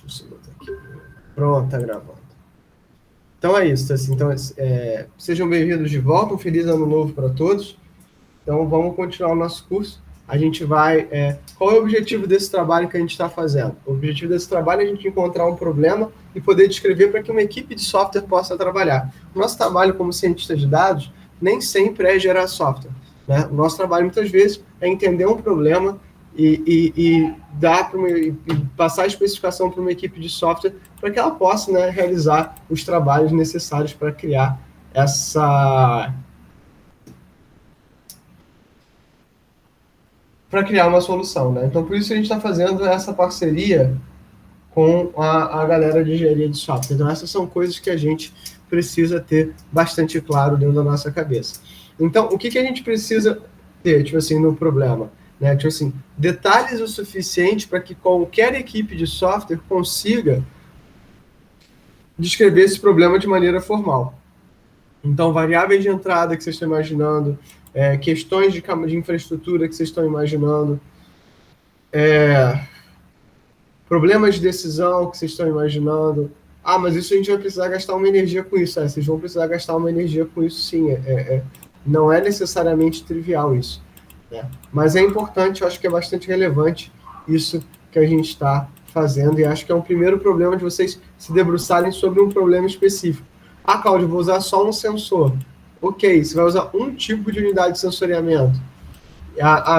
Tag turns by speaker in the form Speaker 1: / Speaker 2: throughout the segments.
Speaker 1: Deixa eu botar aqui. Pronto, tá gravando. Então é isso, assim, então, sejam bem-vindos de volta, um feliz ano novo para todos. Então vamos continuar o nosso curso. A gente vai... qual é o objetivo desse trabalho que a gente está fazendo? O objetivo desse trabalho é a gente encontrar um problema e poder descrever para que uma equipe de software possa trabalhar. O nosso trabalho como cientista de dados nem sempre é gerar software, né? O nosso trabalho, muitas vezes, é entender um problema e passar a especificação para uma equipe de software para que ela possa, né, realizar os trabalhos necessários para criar uma solução, né? Então, por isso a gente está fazendo essa parceria com a galera de engenharia de software. Então, essas são coisas que a gente precisa ter bastante claro dentro da nossa cabeça. Então, o que a gente precisa ter, tipo assim, no problema? Né? Tipo assim, detalhes o suficiente para que qualquer equipe de software consiga descrever esse problema de maneira formal. Então, variáveis de entrada que vocês estão imaginando, questões de infraestrutura que vocês estão imaginando, problemas de decisão que vocês estão imaginando. Ah, mas isso a gente vai precisar gastar uma energia com isso. Vocês vão precisar gastar uma energia com isso, sim. Não é necessariamente trivial isso, né? Mas é importante, eu acho que é bastante relevante isso que a gente está fazendo, e acho que é um primeiro problema de vocês se debruçarem sobre um problema específico. Ah, Cláudio, vou usar só um sensor. Ok, você vai usar um tipo de unidade de sensoriamento.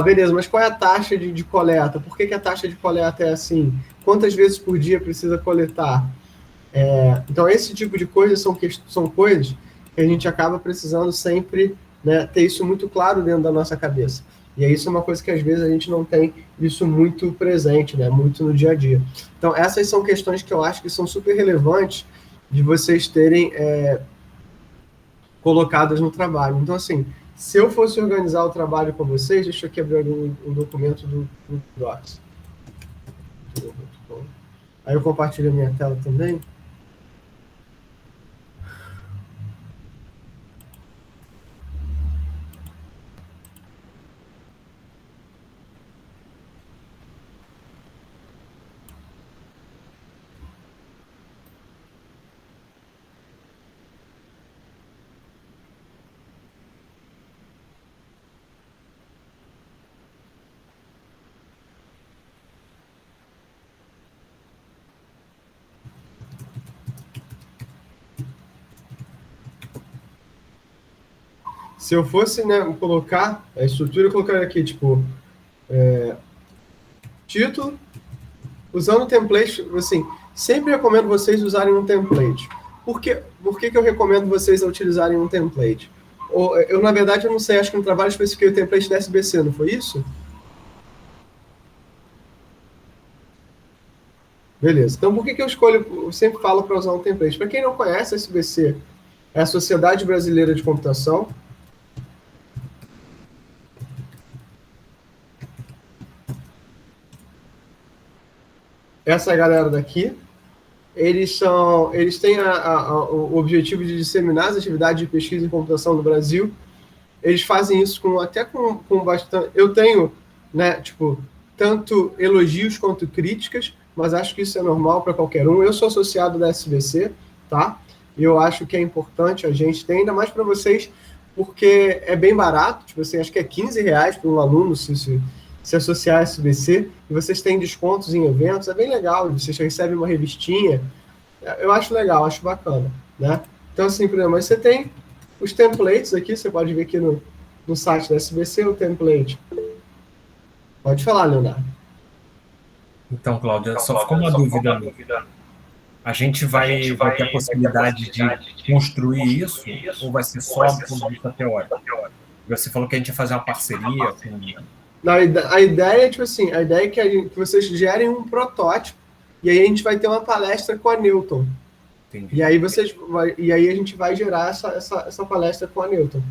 Speaker 1: Beleza, mas qual é a taxa de coleta? Por que a taxa de coleta é assim? Quantas vezes por dia precisa coletar? Então, esse tipo de coisas são coisas que a gente acaba precisando sempre, né, ter isso muito claro dentro da nossa cabeça. E isso é uma coisa que, às vezes, a gente não tem isso muito presente, né, muito no dia a dia. Então, essas são questões que eu acho que são super relevantes de vocês terem colocadas no trabalho. Então, assim, se eu fosse organizar o trabalho com vocês, deixa eu aqui abrir um documento do Docs. Aí eu compartilho a minha tela também. Se eu fosse, né, colocar a estrutura, eu colocaria aqui, tipo, título, usando template, assim, sempre recomendo vocês usarem um template. Por que eu recomendo vocês utilizarem um template? Na verdade, eu não sei, acho que no trabalho especifiquei o template da SBC, não foi isso? Beleza. Então, por que eu escolho, eu sempre falo para usar um template? Para quem não conhece, a SBC é a Sociedade Brasileira de Computação. Essa galera daqui, eles têm o objetivo de disseminar as atividades de pesquisa em computação no Brasil. Eles fazem isso com bastante... Eu tenho, né, tipo, tanto elogios quanto críticas, mas acho que isso é normal para qualquer um. Eu sou associado da SBC, tá? E eu acho que é importante a gente ter, ainda mais para vocês, porque é bem barato, tipo assim, acho que é R$15 para um aluno se associar à SBC, e vocês têm descontos em eventos, é bem legal, vocês recebem uma revistinha, eu acho legal, acho bacana, né? Então, assim, por exemplo, você tem os templates aqui, você pode ver aqui no site da SBC o template. Pode falar, Leonardo.
Speaker 2: Então, Cláudia, só ficou uma dúvida. A gente vai ter a possibilidade de construir isso ou vai ser só do ponto de vista teórico? Você falou que a gente ia fazer uma parceria com...
Speaker 1: A ideia é, tipo assim, a ideia é que vocês gerem um protótipo e aí a gente vai ter uma palestra com a Newton. Entendi. E aí a gente vai gerar essa palestra com a Newton.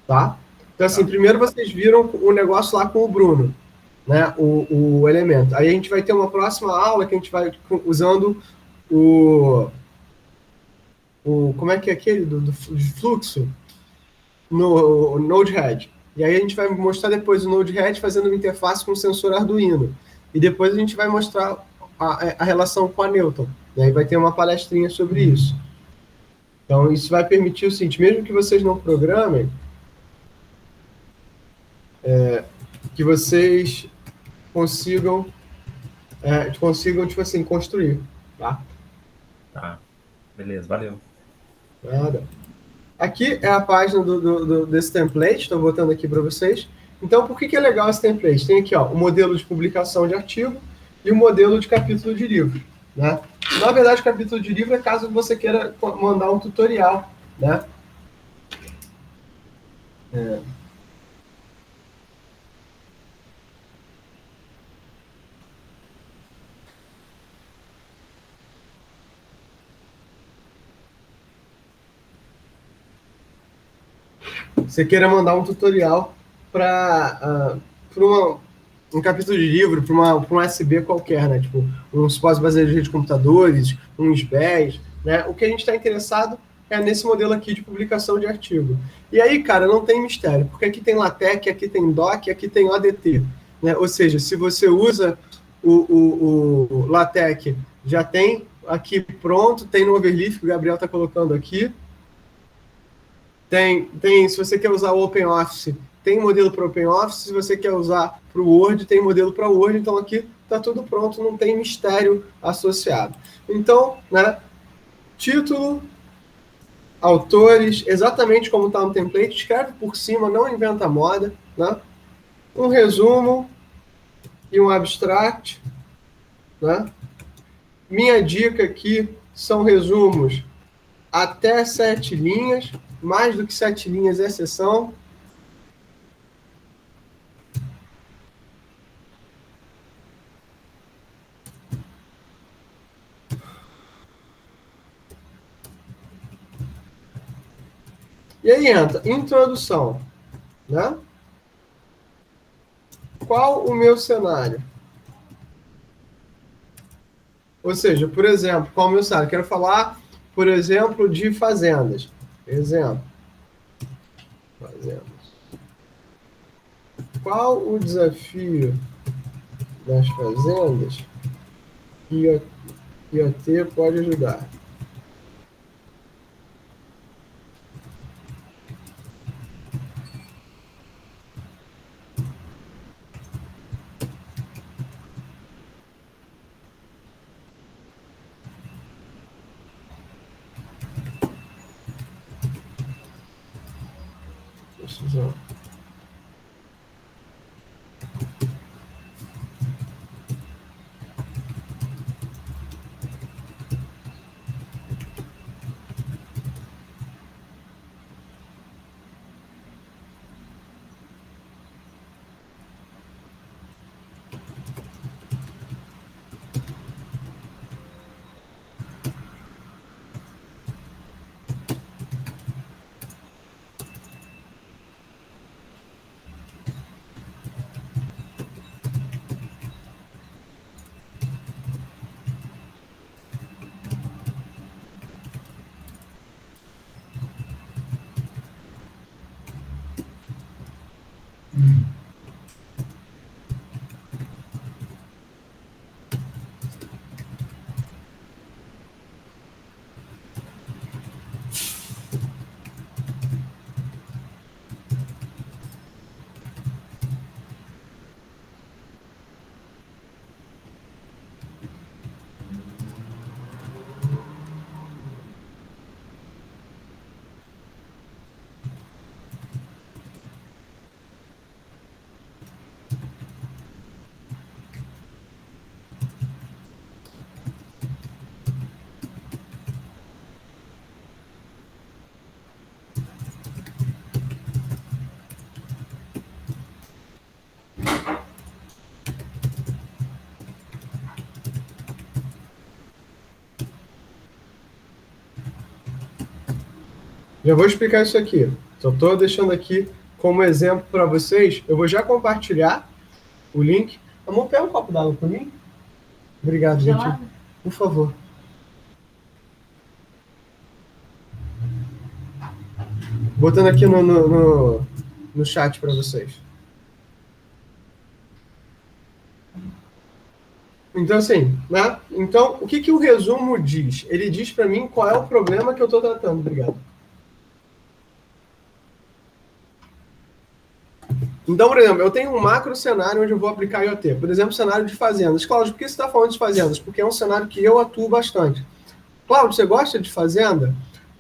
Speaker 1: Tá? Então, assim, primeiro vocês viram o negócio lá com o Bruno, né? O elemento. Aí a gente vai ter uma próxima aula que a gente vai usando como é que é aquele do fluxo no Node-RED. E aí a gente vai mostrar depois o Node-RED fazendo uma interface com o sensor Arduino. E depois a gente vai mostrar a relação com a Newton. E aí vai ter uma palestrinha sobre isso. Então, isso vai permitir o seguinte, mesmo que vocês não programem, que vocês consigam, tipo assim, construir, tá?
Speaker 2: Tá, beleza, valeu.
Speaker 1: Nada. Aqui é a página desse template, estou botando aqui para vocês. Então, por que é legal esse template? Tem aqui ó, o modelo de publicação de artigo e o modelo de capítulo de livro. Né? Na verdade, o capítulo de livro é caso você queira mandar um tutorial. Né? Você queira mandar um tutorial para um capítulo de livro, para um USB qualquer, né? Tipo, um suporte baseado em rede de computadores, um SBES, né? O que a gente está interessado é nesse modelo aqui de publicação de artigo. E aí, cara, não tem mistério, porque aqui tem LaTeX, aqui tem DOC, aqui tem ODT. Né? Ou seja, se você usa o LaTeX, já tem aqui pronto, tem no Overleaf, que o Gabriel está colocando aqui. Se você quer usar o OpenOffice, tem modelo para OpenOffice. Se você quer usar para o Word, tem modelo para Word. Então, aqui está tudo pronto, não tem mistério associado. Então, né, título, autores, exatamente como está no template, escreve por cima, não inventa moda. Né? Um resumo e um abstract. Né? Minha dica aqui são resumos até 7 linhas. Mais do que 7 linhas é exceção. E aí entra introdução. Né? Qual o meu cenário? Ou seja, por exemplo, qual o meu cenário? Quero falar, por exemplo, de fazendas. Exemplo. Fazendas. Qual o desafio das fazendas que IoT pode ajudar? Precisão. Já vou explicar isso aqui. Só estou deixando aqui como exemplo para vocês. Eu vou já compartilhar o link. Amor, pega um copo d'água para mim. Obrigado, gente. Por favor. Botando aqui no chat para vocês. Então, assim, né? Então, o que o resumo diz? Ele diz para mim qual é o problema que eu estou tratando. Obrigado. Então, por exemplo, eu tenho um macro cenário onde eu vou aplicar IoT. Por exemplo, cenário de fazendas. Cláudio, por que você está falando de fazendas? Porque é um cenário que eu atuo bastante. Cláudio, você gosta de fazenda?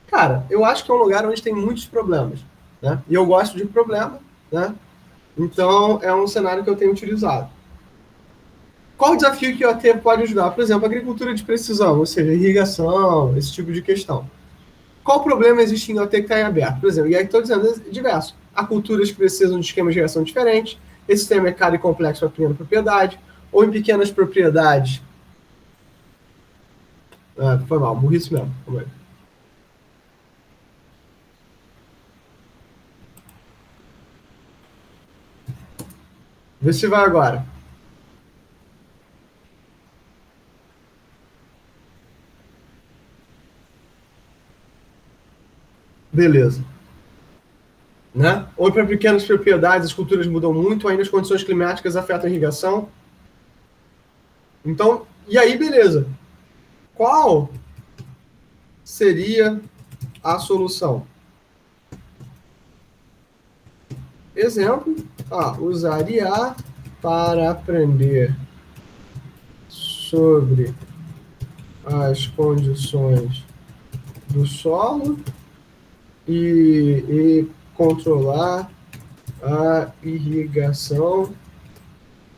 Speaker 1: Cara, eu acho que é um lugar onde tem muitos problemas, né? E eu gosto de problema, né? Então, é um cenário que eu tenho utilizado. Qual o desafio que o IoT pode ajudar? Por exemplo, agricultura de precisão, ou seja, irrigação, esse tipo de questão. Qual problema existe em IoT que está em aberto? Por exemplo, e aí estou dizendo diversos. Há culturas que precisam de esquemas de irrigação diferentes, esse sistema é caro e complexo para pequena propriedade, ou em pequenas propriedades. Foi mal, burrice mesmo. Vê se vai agora. Beleza. Né? Ou para pequenas propriedades, as culturas mudam muito, ainda as condições climáticas afetam a irrigação. Então, e aí, beleza. Qual seria a solução? Exemplo, usar IA para aprender sobre as condições do solo e controlar a irrigação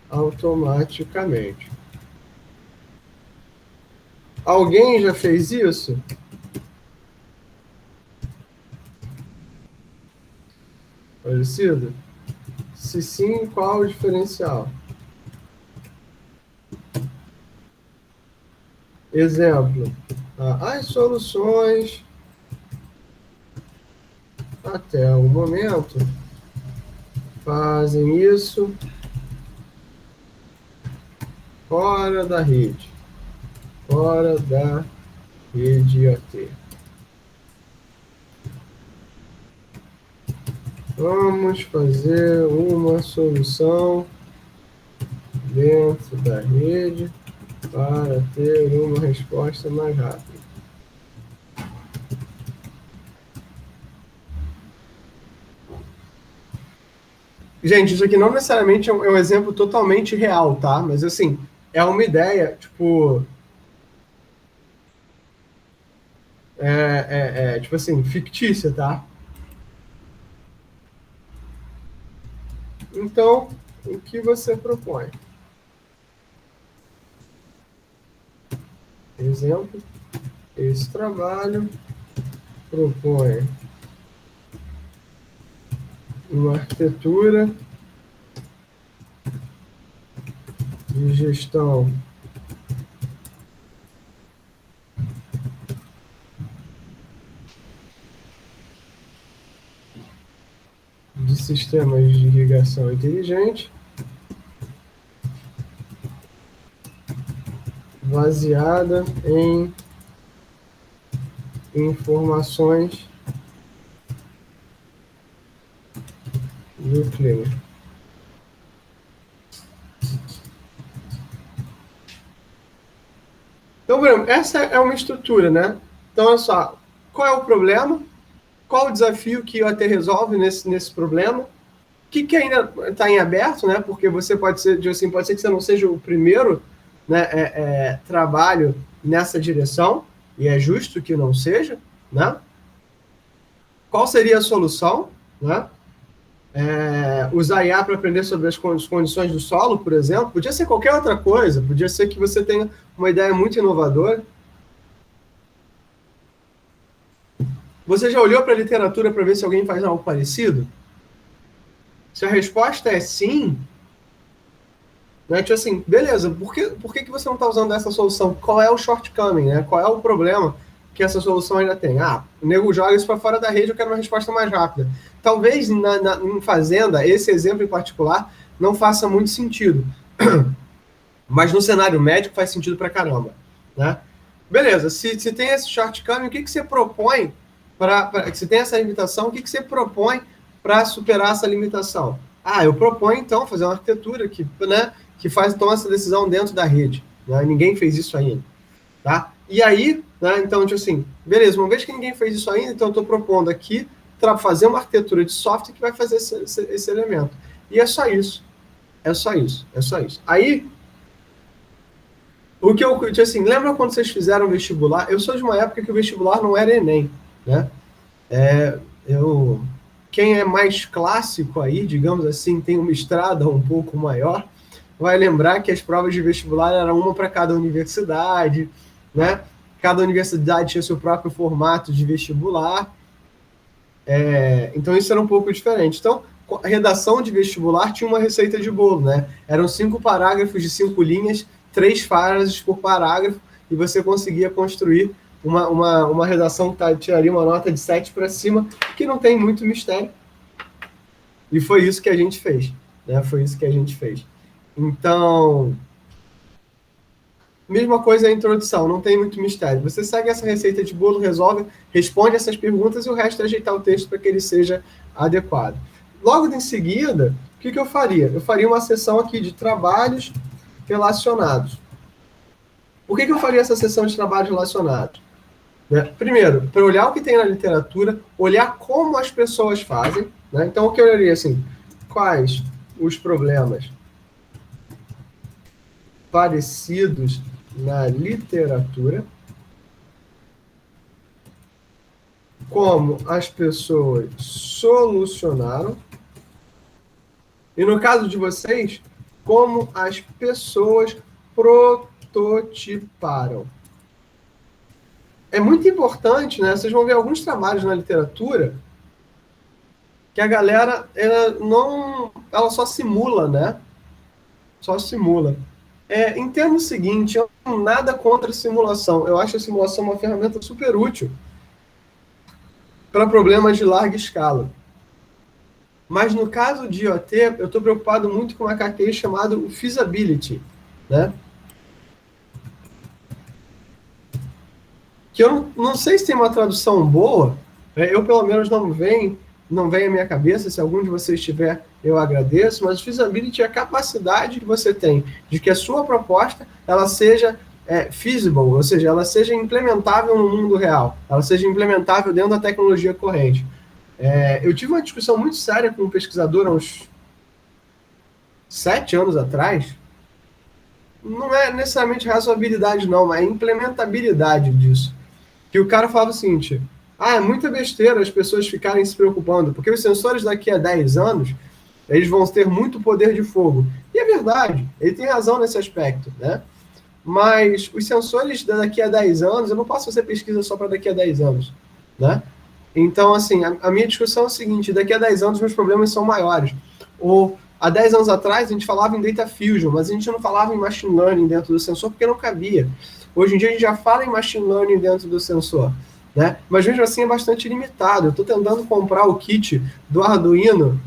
Speaker 1: automaticamente. Alguém já fez isso? Parecido? Se sim, qual o diferencial? Exemplo, as soluções até o momento fazem isso fora da rede IoT. Vamos fazer uma solução dentro da rede para ter uma resposta mais rápida. Gente, isso aqui não necessariamente é um exemplo totalmente real, tá? Mas, assim, é uma ideia, tipo... tipo assim, fictícia, tá? Então, o que você propõe? Exemplo, esse trabalho propõe uma arquitetura de gestão de sistemas de irrigação inteligente, baseada em informações do clima. Então, Bruno, essa é uma estrutura, né? Então, olha só, qual é o problema? Qual o desafio que o IoT resolve nesse problema? O que ainda está em aberto, né? Porque você pode ser que você não seja o primeiro, né, trabalho nessa direção, e é justo que não seja, né? Qual seria a solução, né? Usar IA para aprender sobre as condições do solo, por exemplo, podia ser qualquer outra coisa, podia ser que você tenha uma ideia muito inovadora. Você já olhou para a literatura para ver se alguém faz algo parecido? Se a resposta é sim, né, tipo assim, beleza, por que você não está usando essa solução? Qual é o shortcoming, né? Qual é o problema que essa solução ainda tem? O nego joga isso para fora da rede, eu quero uma resposta mais rápida. Talvez em fazenda, esse exemplo em particular, não faça muito sentido. Mas no cenário médico faz sentido pra caramba, né? Beleza, se tem esse shortcoming, o que você propõe se tem essa limitação, o que você propõe para superar essa limitação? Eu proponho, então, fazer uma arquitetura que faz, toma essa decisão dentro da rede, né? Ninguém fez isso ainda, tá? E aí, né, então, tipo assim, beleza, uma vez que ninguém fez isso ainda, então eu estou propondo aqui fazer uma arquitetura de software que vai fazer esse elemento. E é só isso. É só isso. É só isso. Aí, o que eu, assim, lembra quando vocês fizeram vestibular? Eu sou de uma época que o vestibular não era Enem, né? Quem é mais clássico aí, digamos assim, tem uma estrada um pouco maior, vai lembrar que as provas de vestibular eram uma para cada universidade, né? Cada universidade tinha seu próprio formato de vestibular. Então isso era um pouco diferente. Então, a redação de vestibular tinha uma receita de bolo, né? Eram 5 parágrafos de 5 linhas, 3 frases por parágrafo, e você conseguia construir uma redação que tiraria uma nota de 7 para cima, que não tem muito mistério. E foi isso que a gente fez, né? Foi isso que a gente fez. Então, mesma coisa a introdução, não tem muito mistério. Você segue essa receita de bolo, resolve, responde essas perguntas e o resto é ajeitar o texto para que ele seja adequado. Logo em seguida, o que eu faria? Eu faria uma sessão aqui de trabalhos relacionados. Por que eu faria essa sessão de trabalhos relacionados? Primeiro, para olhar o que tem na literatura, olhar como as pessoas fazem, né? Então, o que eu olharia assim, quais os problemas parecidos na literatura, como as pessoas solucionaram, e no caso de vocês, como as pessoas prototiparam. É muito importante, né? Vocês vão ver alguns trabalhos na literatura que a galera ela só simula, né? Só simula. Entendo o seguinte, eu não tenho nada contra a simulação. Eu acho a simulação uma ferramenta super útil para problemas de larga escala. Mas no caso de IoT, eu estou preocupado muito com uma HQI chamado feasibility, né? Que eu não sei se tem uma tradução boa, eu pelo menos não vem à minha cabeça, se algum de vocês tiver, eu agradeço, mas feasibility é a capacidade que você tem de que a sua proposta ela seja feasible, ou seja, ela seja implementável no mundo real, ela seja implementável dentro da tecnologia corrente. Eu tive uma discussão muito séria com um pesquisador há uns 7 anos atrás. Não é necessariamente razoabilidade, não, mas é implementabilidade disso. Que o cara falava o seguinte, é muita besteira as pessoas ficarem se preocupando, porque os sensores daqui a 10 anos, eles vão ter muito poder de fogo. E é verdade, ele tem razão nesse aspecto, né? Mas os sensores daqui a 10 anos, eu não posso fazer pesquisa só para daqui a 10 anos, né? Então, assim, a minha discussão é o seguinte, daqui a 10 anos meus problemas são maiores. Ou, há 10 anos atrás, a gente falava em data fusion, mas a gente não falava em machine learning dentro do sensor porque não cabia. Hoje em dia a gente já fala em machine learning dentro do sensor, né? Mas mesmo assim é bastante limitado. Eu estou tentando comprar o kit do Arduino,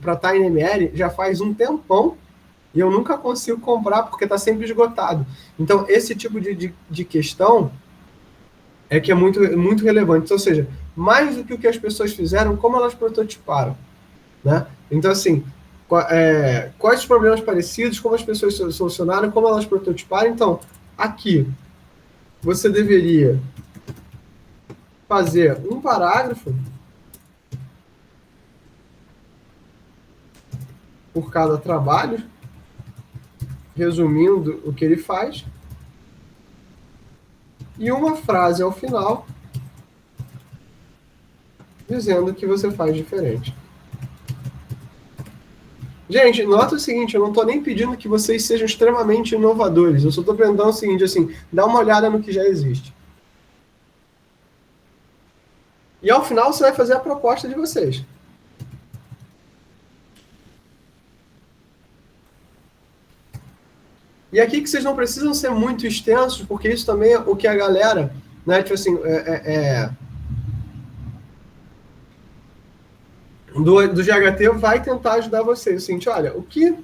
Speaker 1: para TinyML já faz um tempão e eu nunca consigo comprar porque está sempre esgotado. Então, esse tipo de questão que é muito, muito relevante. Ou seja, mais do que o que as pessoas fizeram, como elas prototiparam, né? Então, assim, quais os problemas parecidos, como as pessoas solucionaram, como elas prototiparam. Então, aqui, você deveria fazer um parágrafo por cada trabalho, resumindo o que ele faz, e uma frase ao final dizendo que você faz diferente. Gente, nota o seguinte, eu não estou nem pedindo que vocês sejam extremamente inovadores, eu só estou perguntando o seguinte, assim, dá uma olhada no que já existe. E ao final você vai fazer a proposta de vocês. E aqui que vocês não precisam ser muito extensos, porque isso também é o que a galera, né, tipo assim, do GHT vai tentar ajudar vocês. O seguinte, olha, o que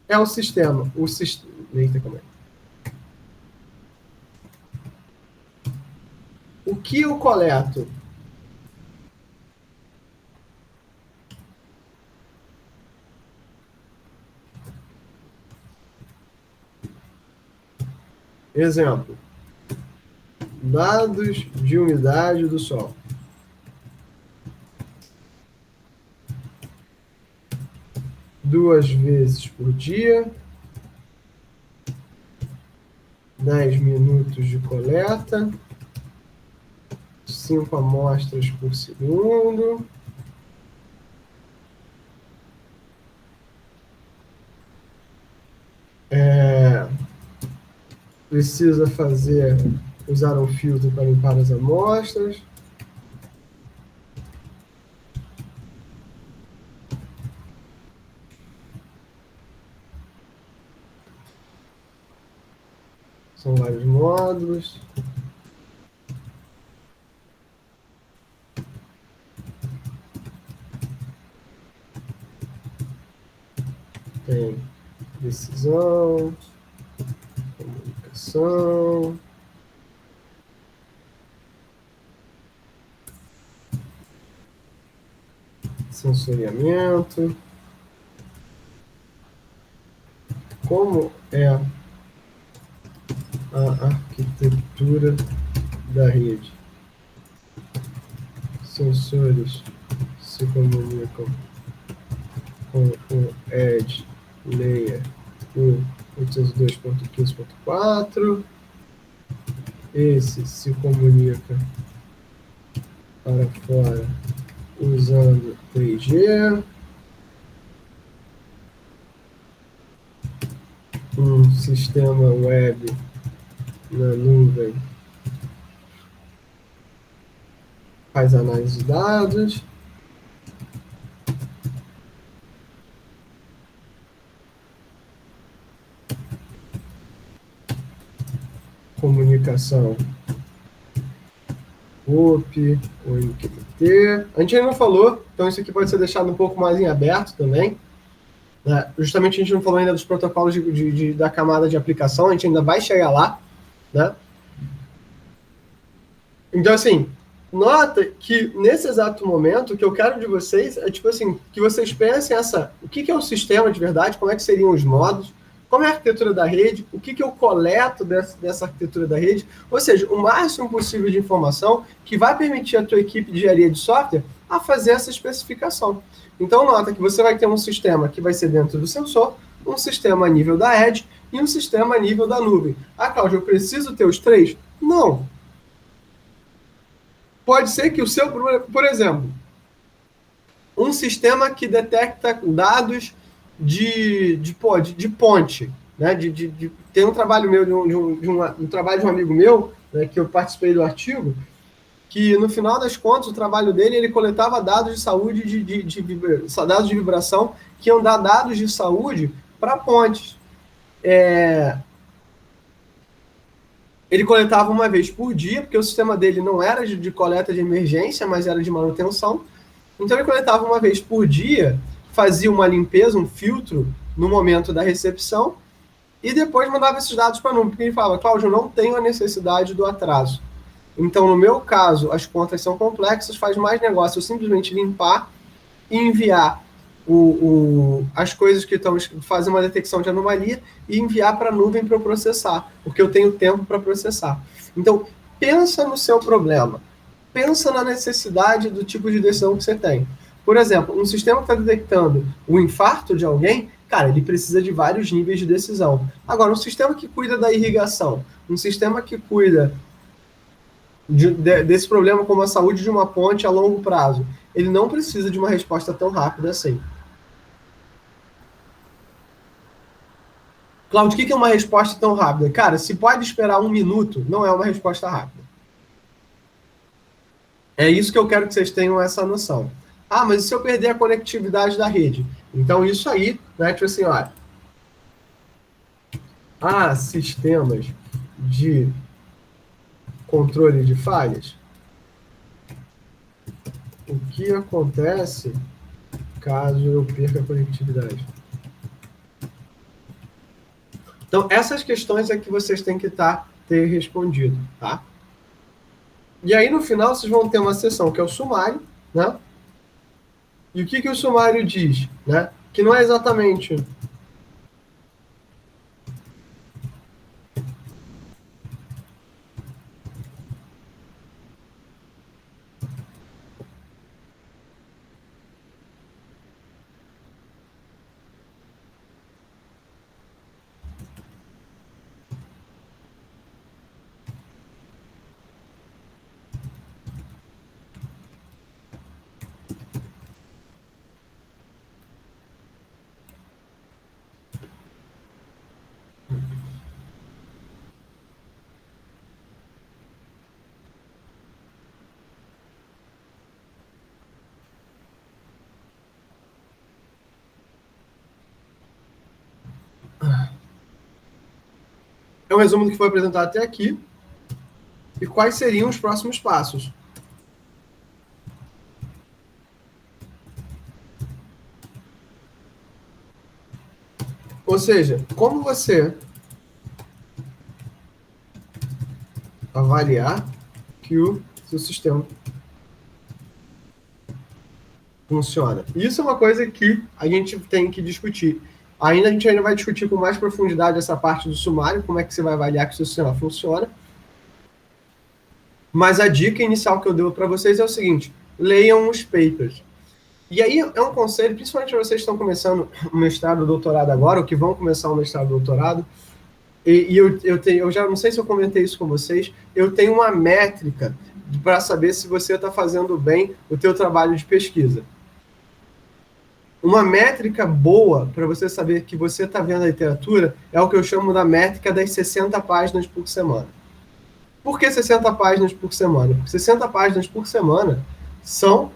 Speaker 1: é o sistema? Eita, como é? O que eu coleto? Exemplo. Dados de umidade do Sol. Duas vezes por dia. 10 minutos de coleta. 5 amostras por segundo. Precisa usar um filtro para limpar as amostras. São vários módulos. Tem decisão, comunicação, sensoriamento. Como é a arquitetura da rede? Sensores se comunicam com o Edge Layer 802.15.4. Esse se comunica para fora usando 3G. Um sistema web na nuvem faz análise de dados. Comunicação OP ou MQTT. A gente ainda não falou, então isso aqui pode ser deixado um pouco mais em aberto também. Né? Justamente a gente não falou ainda dos protocolos da camada de aplicação, a gente ainda vai chegar lá. Né? Então, assim, nota que nesse exato momento, o que eu quero de vocês é, tipo assim, que vocês pensem o que é o sistema de verdade, como é que seriam os modos, como é a arquitetura da rede, o que eu coleto dessa arquitetura da rede, ou seja, o máximo possível de informação que vai permitir a tua equipe de engenharia de software a fazer essa especificação. Então, nota que você vai ter um sistema que vai ser dentro do sensor, um sistema a nível da edge e um sistema a nível da nuvem. Ah, Cláudio, eu preciso ter os três? Não. Pode ser que o seu, por exemplo, um sistema que detecta dados de ponte, né? Tem um trabalho meu, um trabalho de um amigo meu, né, que eu participei do artigo, que no final das contas o trabalho dele, ele coletava dados de saúde, dados de vibração, que iam dar dados de saúde para pontes. Ele coletava uma vez por dia, porque o sistema dele não era de coleta de emergência, mas era de manutenção. Então ele coletava uma vez por dia, fazia uma limpeza, um filtro no momento da recepção e depois mandava esses dados para a nuvem, porque ele falava, Cláudio, eu não tenho a necessidade do atraso. Então, no meu caso, as contas são complexas, faz mais negócio eu simplesmente limpar e enviar as coisas que estão, fazer uma detecção de anomalia e enviar para a nuvem para eu processar, porque eu tenho tempo para processar. Então, pensa no seu problema. Pensa na necessidade do tipo de decisão que você tem. Por exemplo, um sistema que está detectando o infarto de alguém, cara, ele precisa de vários níveis de decisão. Agora, um sistema que cuida da irrigação, um sistema que cuida desse problema como a saúde de uma ponte a longo prazo, ele não precisa de uma resposta tão rápida assim. Cláudio, o que é uma resposta tão rápida? Cara, se pode esperar 1 minuto, não é uma resposta rápida. É isso que eu quero que vocês tenham essa noção. Ah, mas e se eu perder a conectividade da rede? Então, isso aí, né, tipo assim, olha, há sistemas de controle de falhas. O que acontece caso eu perca a conectividade? Então, essas questões é que vocês têm que ter respondido, tá? E aí, no final, vocês vão ter uma seção que é o sumário, né? E o que o sumário diz, né? Que não é exatamente é um resumo do que foi apresentado até aqui e quais seriam os próximos passos. Ou seja, como você avaliar que o seu sistema funciona. Isso é uma coisa que a gente tem que discutir. A gente ainda vai discutir com mais profundidade essa parte do sumário, como é que você vai avaliar que o seu sistema funciona. Mas a dica inicial que eu dou para vocês é o seguinte: leiam os papers. E aí é um conselho, principalmente para vocês que estão começando o mestrado, o doutorado agora, ou que vão começar o mestrado, o doutorado. Eu já não sei se eu comentei isso com vocês, eu tenho uma métrica para saber se você está fazendo bem o teu trabalho de pesquisa. Uma métrica boa para você saber que você está vendo a literatura é o que eu chamo da métrica das 60 páginas por semana. Por que 60 páginas por semana? Porque 60 páginas por semana são,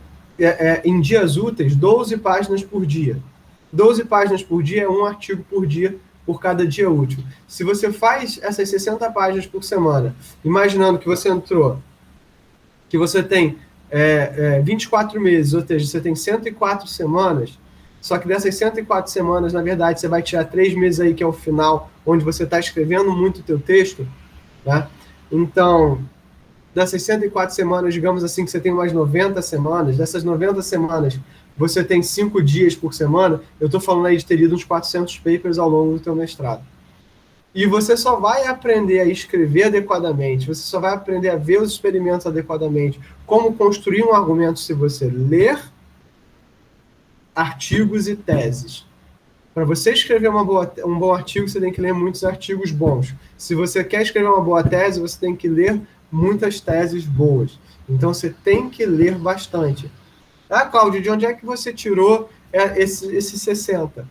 Speaker 1: em dias úteis, 12 páginas por dia. 12 páginas por dia é um artigo por dia, por cada dia útil. Se você faz essas 60 páginas por semana, imaginando que você entrou, que você tem 24 meses, ou seja, você tem 104 semanas, só que dessas 104 semanas, na verdade, você vai tirar 3 meses aí, que é o final, onde você está escrevendo muito o teu texto, né? Então, dessas 104 semanas, digamos assim, que você tem umas 90 semanas, dessas 90 semanas, você tem 5 dias por semana, eu estou falando aí de ter lido uns 400 papers ao longo do teu mestrado. E você só vai aprender a escrever adequadamente, você só vai aprender a ver os experimentos adequadamente, como construir um argumento se você ler artigos e teses. Para você escrever um bom artigo, você tem que ler muitos artigos bons. Se você quer escrever uma boa tese, você tem que ler muitas teses boas. Então, você tem que ler bastante. Ah, Cláudio, de onde é que você tirou esse 60?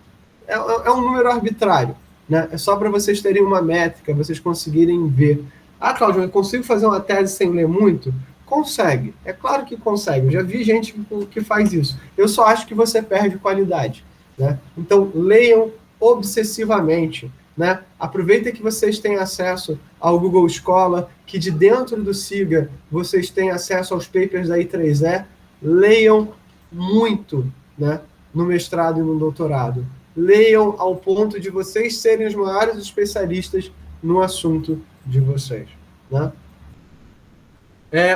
Speaker 1: É um número arbitrário, né? É só para vocês terem uma métrica, vocês conseguirem ver. Ah, Cláudio, eu consigo fazer uma tese sem ler muito? Consegue. É claro que consegue. Eu já vi gente que faz isso. Eu só acho que você perde qualidade, né? Então, leiam obsessivamente, né? Aproveita que vocês têm acesso ao Google Scholar, que de dentro do SIGA vocês têm acesso aos papers da I3E. Leiam muito, né? No mestrado e no doutorado. Leiam ao ponto de vocês serem os maiores especialistas no assunto de vocês, né?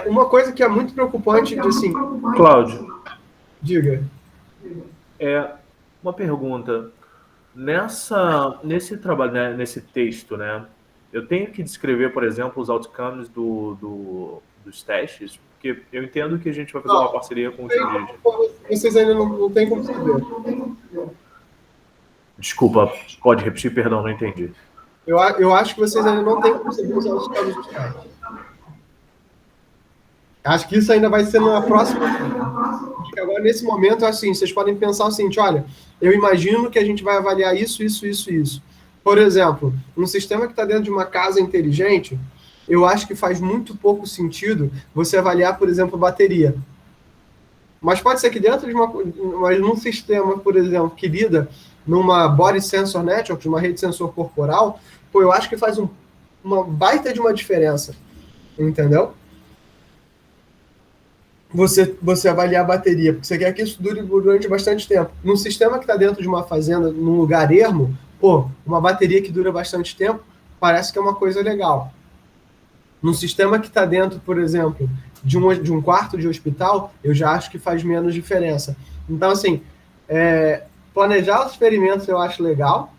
Speaker 1: Uma coisa que é muito preocupante, assim...
Speaker 3: Cláudio.
Speaker 1: Diga.
Speaker 3: Uma pergunta. Nesse trabalho, né, nesse texto, né, eu tenho que descrever, por exemplo, os outcomes dos testes, porque eu entendo que a gente vai fazer uma parceria com o Cid.
Speaker 1: Vocês ainda não têm como saber.
Speaker 3: Desculpa, pode repetir, perdão, não entendi.
Speaker 1: Eu acho que vocês ainda não têm como saber os outcomes dos testes. Acho que isso ainda vai ser numa próxima. Agora, nesse momento, assim, vocês podem pensar o seguinte: olha, eu imagino que a gente vai avaliar isso, isso, isso, isso. Por exemplo, um sistema que está dentro de uma casa inteligente, eu acho que faz muito pouco sentido você avaliar, por exemplo, bateria. Mas pode ser que dentro de num sistema, por exemplo, que lida numa Body Sensor Network, uma rede sensor corporal, eu acho que faz uma baita de uma diferença. Entendeu? Você avaliar a bateria, porque você quer que isso dure durante bastante tempo. Num sistema que está dentro de uma fazenda, num lugar ermo, uma bateria que dura bastante tempo, parece que é uma coisa legal. Num sistema que está dentro, por exemplo, de um quarto de hospital, eu já acho que faz menos diferença. Então, assim, planejar os experimentos eu acho legal,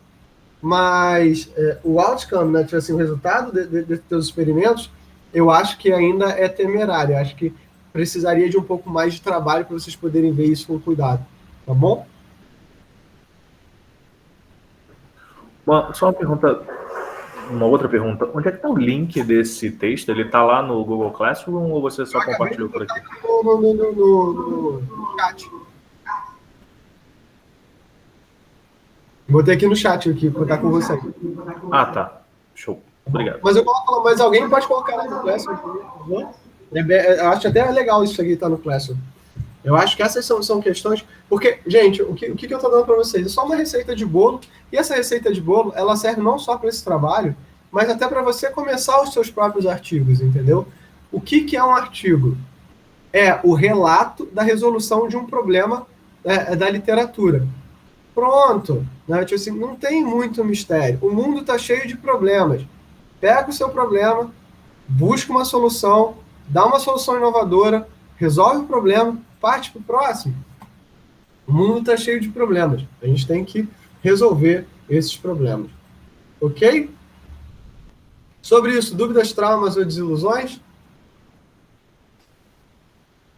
Speaker 1: mas o outcome, né, assim, o resultado desses experimentos, eu acho que ainda é temerário. Eu acho que precisaria de um pouco mais de trabalho para vocês poderem ver isso com cuidado. Tá bom?
Speaker 3: Só uma outra pergunta. Onde é que está o link desse texto? Ele está lá no Google Classroom ou você só compartilhou por aqui?
Speaker 1: No chat. Botei aqui no chat aqui, para estar com você.
Speaker 3: Ah, tá. Show. Obrigado.
Speaker 1: Mas alguém pode colocar lá no Classroom, por favor? Eu acho até legal isso aqui estar no Classroom. Eu acho que essas são questões... Porque, gente, o que eu estou dando para vocês? É só uma receita de bolo, e essa receita de bolo, ela serve não só para esse trabalho, mas até para você começar os seus próprios artigos, entendeu? O que é um artigo? É o relato da resolução de um problema da literatura. Pronto, né? Tipo assim, não tem muito mistério. O mundo está cheio de problemas. Pega o seu problema, busca uma solução, dá uma solução inovadora, resolve o problema, parte para o próximo. O mundo está cheio de problemas. A gente tem que resolver esses problemas. Ok? Sobre isso, dúvidas, traumas ou desilusões?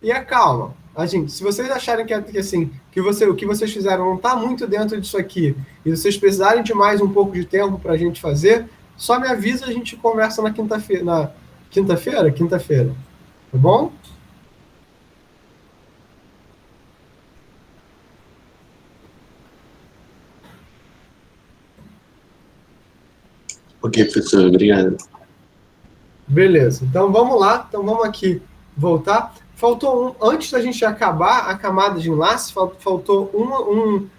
Speaker 1: E calma. Gente, se vocês acharem que o que vocês fizeram não está muito dentro disso aqui, e vocês precisarem de mais um pouco de tempo para a gente fazer, só me avisa, a gente conversa na quinta-feira. Quinta-feira. Tá bom?
Speaker 4: Ok, professor, obrigado.
Speaker 1: Beleza, então vamos lá. Então vamos aqui voltar. Faltou antes da gente acabar a camada de enlace, faltou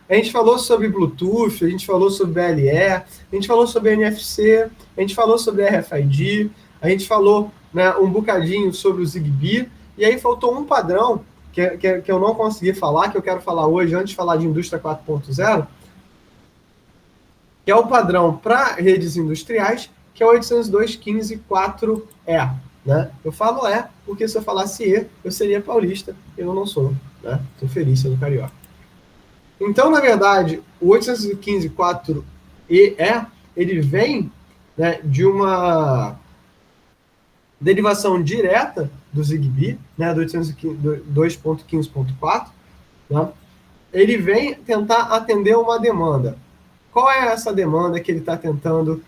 Speaker 1: a gente falou sobre Bluetooth, a gente falou sobre BLE, a gente falou sobre NFC, a gente falou sobre RFID, a gente falou, né, um bocadinho sobre o Zigbee, e aí faltou um padrão que eu não consegui falar, que eu quero falar hoje, antes de falar de indústria 4.0, que é o padrão para redes industriais, que é o 802.15.4E. Né? Eu falo porque se eu falasse E, eu seria paulista, eu não sou, né? Estou feliz sendo carioca. Então, na verdade, o 815.4E, ele vem, né, de uma derivação direta do Zigbee, né, do 802.15.4, né? Ele vem tentar atender uma demanda. Qual é essa demanda que ele está tentando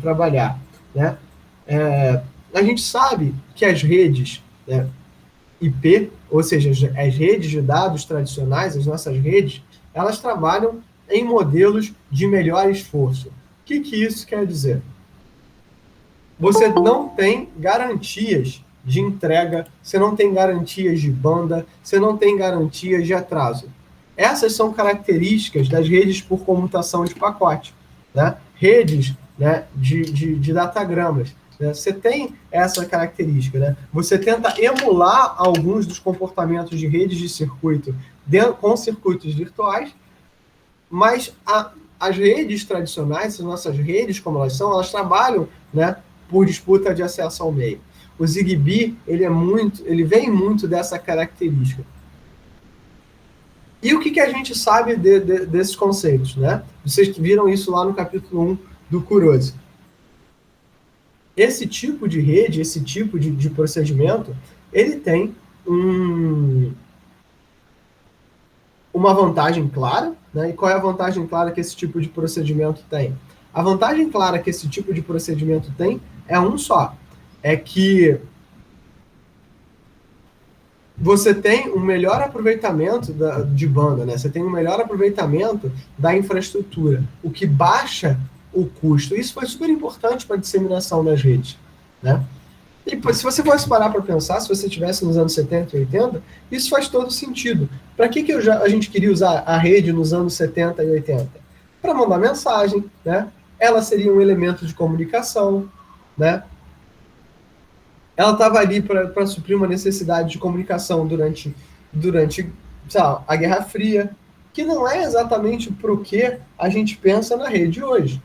Speaker 1: trabalhar? Né? A gente sabe que as redes, né, IP, ou seja, as redes de dados tradicionais, as nossas redes, elas trabalham em modelos de melhor esforço. O que isso quer dizer? Você não tem garantias de entrega, você não tem garantias de banda, você não tem garantias de atraso. Essas são características das redes por comutação de pacote, né? Redes, né, de datagramas. Né? Você tem essa característica. Né? Você tenta emular alguns dos comportamentos de redes de circuito com circuitos virtuais, mas as redes tradicionais, as nossas redes como elas são, elas trabalham, né, por disputa de acesso ao meio. O Zigbee, ele vem muito dessa característica. E o que a gente sabe desses conceitos, né? Vocês viram isso lá no capítulo 1 do Kurose. Esse tipo de rede, esse tipo de procedimento, ele tem uma vantagem clara, né? E qual é a vantagem clara que esse tipo de procedimento tem? A vantagem clara que esse tipo de procedimento tem é um só. É que você tem um melhor aproveitamento de banda, né? Você tem um melhor aproveitamento da infraestrutura, o que baixa o custo. Isso foi super importante para a disseminação das redes, né? E se você fosse parar para pensar, se você estivesse nos anos 70 e 80, isso faz todo sentido. Para que a gente queria usar a rede nos anos 70 e 80? Para mandar mensagem, né? Ela seria um elemento de comunicação, né? Ela estava ali para suprir uma necessidade de comunicação durante sei lá, a Guerra Fria, que não é exatamente para o que a gente pensa na rede hoje.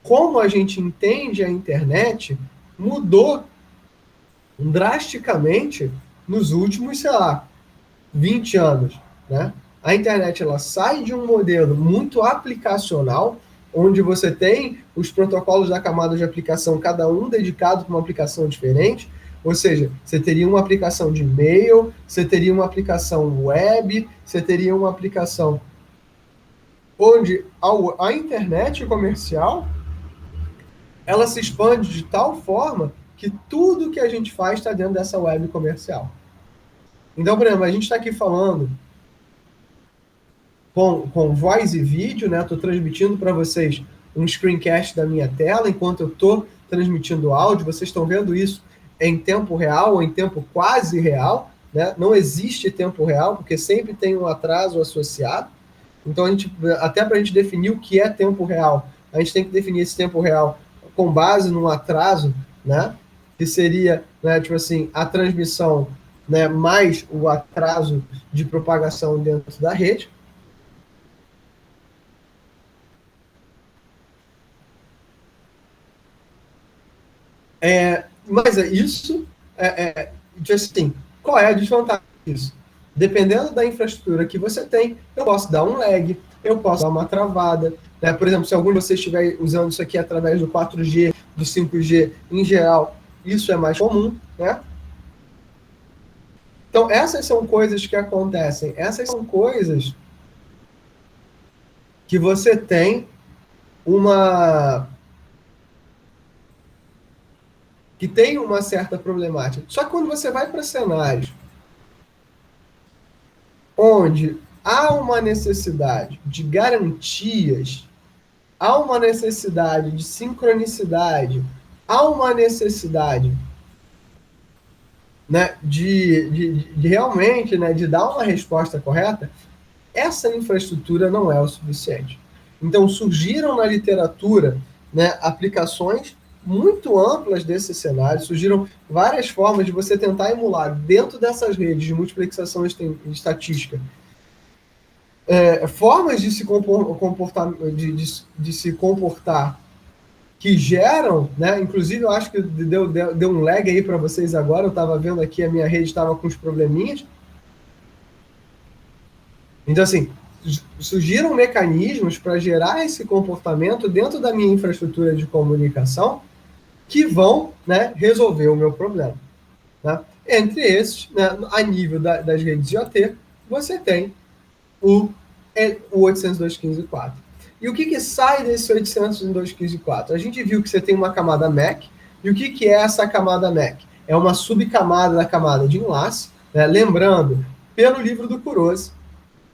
Speaker 1: Como a gente entende a internet mudou drasticamente nos últimos, sei lá, 20 anos. Né? A internet ela sai de um modelo muito aplicacional, onde você tem os protocolos da camada de aplicação, cada um dedicado para uma aplicação diferente, ou seja, você teria uma aplicação de e-mail, você teria uma aplicação web, você teria uma aplicação onde a internet comercial ela se expande de tal forma que tudo que a gente faz está dentro dessa web comercial. Então, por exemplo, a gente está aqui falando com voz e vídeo, né? Estou transmitindo para vocês um screencast da minha tela, enquanto eu estou transmitindo áudio, vocês estão vendo isso em tempo real ou em tempo quase real, né? Não existe tempo real, porque sempre tem um atraso associado. Então, até para a gente definir o que é tempo real, a gente tem que definir esse tempo real com base num atraso, né? Que seria, né, tipo assim, a transmissão, né, mais o atraso de propagação dentro da rede. Mas isso, assim, qual é a desvantagem disso? Dependendo da infraestrutura que você tem, eu posso dar um lag, eu posso dar uma travada, né? Por exemplo, se algum de vocês estiver usando isso aqui através do 4G, do 5G em geral, isso é mais comum, né? Então, essas são coisas que acontecem. Essas são coisas que você tem que tem uma certa problemática. Só que quando você vai para cenários onde há uma necessidade de garantias, há uma necessidade de sincronicidade, há uma necessidade, né, de realmente, né, de dar uma resposta correta, essa infraestrutura não é o suficiente. Então, surgiram na literatura, né, aplicações muito amplas desse cenário, surgiram várias formas de você tentar emular dentro dessas redes de multiplexação estatística formas de se comportar, de se comportar que geram, né? Inclusive, eu acho que deu um lag aí para vocês agora, eu estava vendo aqui, a minha rede estava com uns probleminhas. Então, assim, surgiram mecanismos para gerar esse comportamento dentro da minha infraestrutura de comunicação que vão, né, resolver o meu problema. Né? Entre esses, né, a nível das redes IoT, você tem o 802.15.4. E o que sai desse 802.15.4? A gente viu que você tem uma camada MAC, e o que é essa camada MAC? É uma subcamada da camada de enlace, né? Lembrando, pelo livro do Kurose,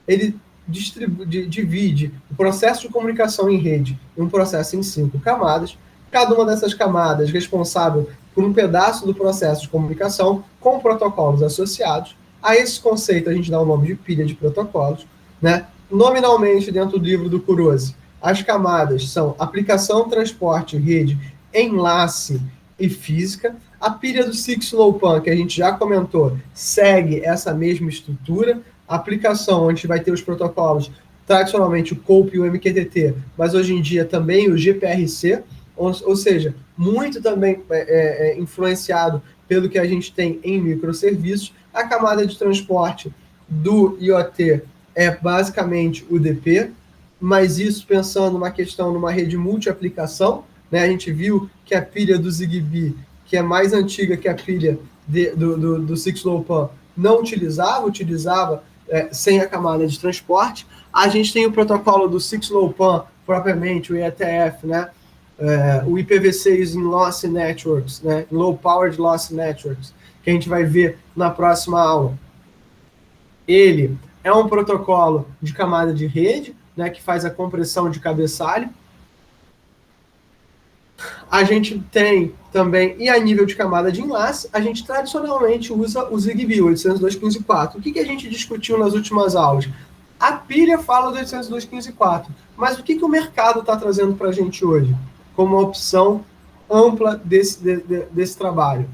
Speaker 1: ele divide o processo de comunicação em rede em um processo em 5 camadas, cada uma dessas camadas responsável por um pedaço do processo de comunicação com protocolos associados. A esse conceito a gente dá o nome de pilha de protocolos, né? Nominalmente, dentro do livro do Kurose, as camadas são aplicação, transporte, rede, enlace e física. A pilha do 6LoWPAN, que a gente já comentou, segue essa mesma estrutura. A aplicação, onde vai ter os protocolos, tradicionalmente o COAP e o MQTT, mas hoje em dia também o GPRC, ou seja, muito também influenciado pelo que a gente tem em microserviços. A camada de transporte do IoT é basicamente o DP, mas isso pensando numa questão, numa rede multi-aplicação, né? A gente viu que a pilha do Zigbee, que é mais antiga que a pilha do 6LoWPAN, não utilizava sem a camada de transporte. A gente tem o protocolo do 6LoWPAN, propriamente, o IETF, né? O IPv6 em Lossy Networks, né? Low Powered Lossy Networks, que a gente vai ver na próxima aula. Ele é um protocolo de camada de rede, né, que faz a compressão de cabeçalho. A gente tem também, e a nível de camada de enlace, a gente tradicionalmente usa o Zigbee, 802.15.4. O que a gente discutiu nas últimas aulas? A pilha fala do 802.15.4, mas o que o mercado está trazendo para a gente hoje como uma opção ampla desse trabalho?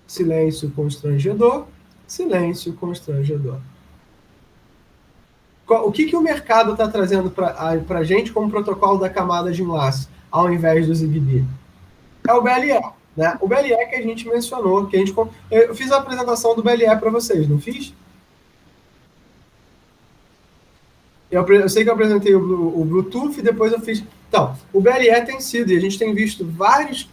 Speaker 1: Silêncio constrangedor, silêncio constrangedor. O que o mercado está trazendo para a gente como protocolo da camada de enlace, ao invés do Zigbee? É o BLE, né? O BLE que a gente mencionou, eu fiz a apresentação do BLE para vocês, não fiz? Eu sei que eu apresentei o Bluetooth e depois eu fiz... Então, o BLE tem sido, e a gente tem visto vários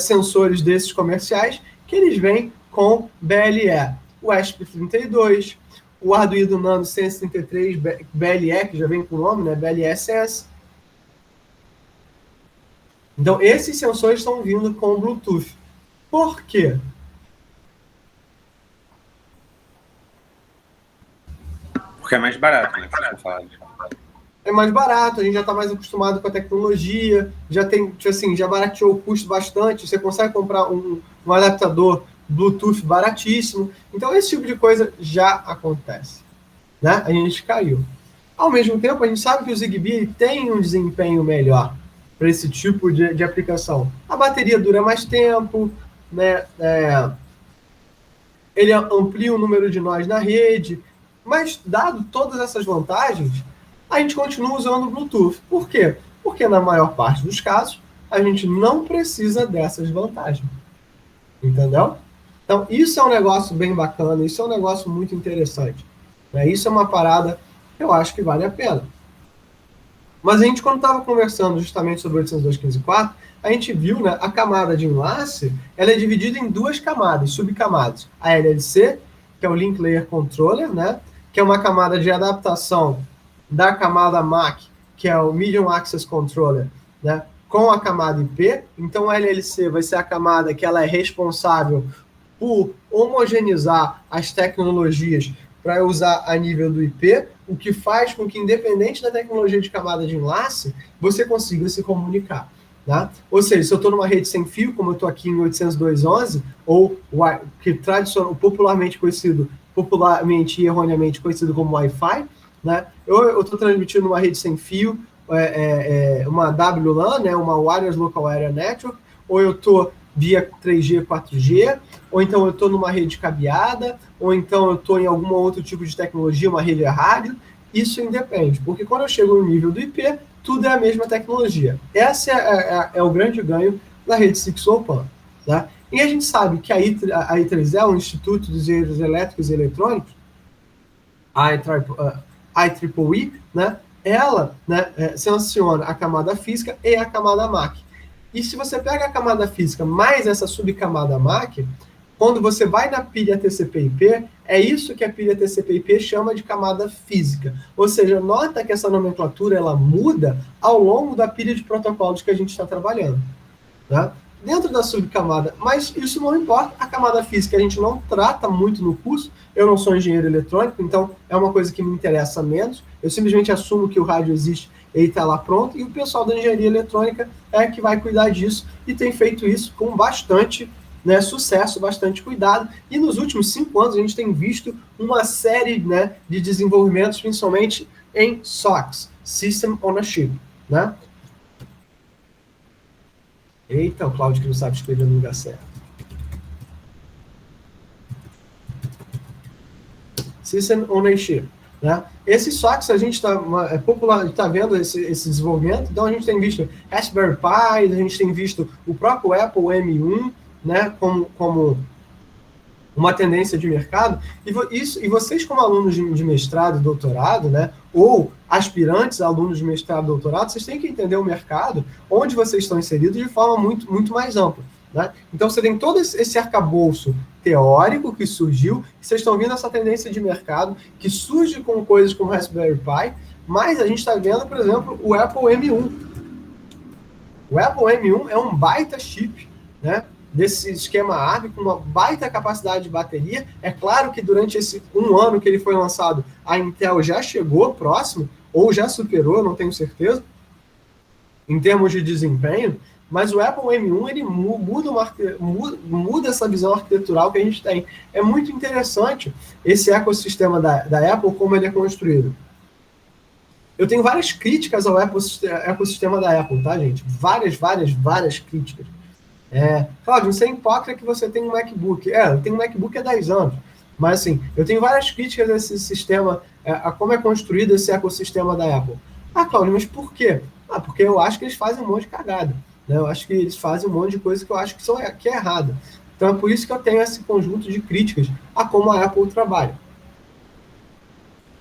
Speaker 1: sensores desses comerciais que eles vêm com BLE. O ESP32, o Arduino Nano Sense 33 BLE, que já vem com o nome, né? BLE Sense. Então, esses sensores estão vindo com o Bluetooth. Por quê?
Speaker 4: Porque é mais barato, né?
Speaker 1: É mais barato, a gente já está mais acostumado com a tecnologia, já tem, assim, já barateou o custo bastante, você consegue comprar um adaptador Bluetooth baratíssimo. Então, esse tipo de coisa já acontece, né? A gente caiu. Ao mesmo tempo, a gente sabe que o Zigbee tem um desempenho melhor para esse tipo de aplicação. A bateria dura mais tempo, né? Ele amplia o número de nós na rede, mas, dado todas essas vantagens, a gente continua usando o Bluetooth. Por quê? Porque, na maior parte dos casos, a gente não precisa dessas vantagens. Entendeu? Então, isso é um negócio bem bacana, isso é um negócio muito interessante. Né? Isso é uma parada que eu acho que vale a pena. Mas a gente, quando estava conversando justamente sobre o 802.15.4, a gente viu, né, a camada de enlace, ela é dividida em duas camadas, subcamadas. A LLC, que é o Link Layer Controller, né, que é uma camada de adaptação da camada MAC, que é o Medium Access Controller, né, com a camada IP. Então, a LLC vai ser a camada que ela é responsável por homogeneizar as tecnologias para usar a nível do IP, o que faz com que, independente da tecnologia de camada de enlace, você consiga se comunicar. Tá? Ou seja, se eu estou numa rede sem fio, como eu estou aqui em 802.11, ou que popularmente e erroneamente conhecido como Wi-Fi, né? Eu estou transmitindo uma rede sem fio, uma WLAN, né? Uma Wireless Local Area Network, ou eu estou via 3G, 4G, ou então eu estou numa rede cabeada, ou então eu estou em algum outro tipo de tecnologia, uma rede a rádio. Isso independe, porque quando eu chego no nível do IP, tudo é a mesma tecnologia. Esse é o grande ganho da rede 6LoWPAN. Tá? E a gente sabe que a I3E, o Instituto dos Engenheiros Elétricos e Eletrônicos, a IEEE, né, ela, né, sanciona a camada física e a camada MAC. E se você pega a camada física mais essa subcamada MAC, quando você vai na pilha TCP/IP, é isso que a pilha TCP/IP chama de camada física. Ou seja, nota que essa nomenclatura ela muda ao longo da pilha de protocolos que a gente está trabalhando. Tá? Dentro da subcamada, mas isso não importa, a camada física a gente não trata muito no curso, eu não sou engenheiro eletrônico, então é uma coisa que me interessa menos, eu simplesmente assumo que o rádio existe, ele está lá pronto, e o pessoal da engenharia eletrônica é que vai cuidar disso, e tem feito isso com bastante, né, sucesso, bastante cuidado, e nos últimos 5 anos a gente tem visto uma série, né, de desenvolvimentos, principalmente em SOCs, System on a Chip, né? Eita, o Cláudio que não sabe escrever no lugar certo. System on a Chip. Né? Esses SOCs a gente está vendo esse desenvolvimento, então a gente tem visto Raspberry Pi, a gente tem visto o próprio Apple M1, né, como uma tendência de mercado, e vocês como alunos de mestrado e doutorado, né, ou aspirantes alunos de mestrado e doutorado, vocês têm que entender o mercado onde vocês estão inseridos de forma muito, muito mais ampla. Né? Então você tem todo esse arcabouço teórico que surgiu, e vocês estão vendo essa tendência de mercado que surge com coisas como Raspberry Pi, mas a gente está vendo, por exemplo, o Apple M1. O Apple M1 é um baita chip, né, desse esquema ARM, com uma baita capacidade de bateria. É claro que durante esse 1 ano que ele foi lançado, a Intel já chegou próximo, ou já superou, não tenho certeza, em termos de desempenho, mas o Apple M1 ele muda essa visão arquitetural que a gente tem. É muito interessante esse ecossistema da Apple, como ele é construído. Eu tenho várias críticas ao ecossistema da Apple, tá, gente? Várias críticas. Cláudio, você é hipócrita que você tem um MacBook. Eu tenho um MacBook há 10 anos. Mas, assim, eu tenho várias críticas a esse sistema, a como é construído esse ecossistema da Apple. Cláudio, mas por quê? Porque eu acho que eles fazem um monte de cagada. Né? Eu acho que eles fazem um monte de coisa que eu acho que é errado. Então, é por isso que eu tenho esse conjunto de críticas a como a Apple trabalha.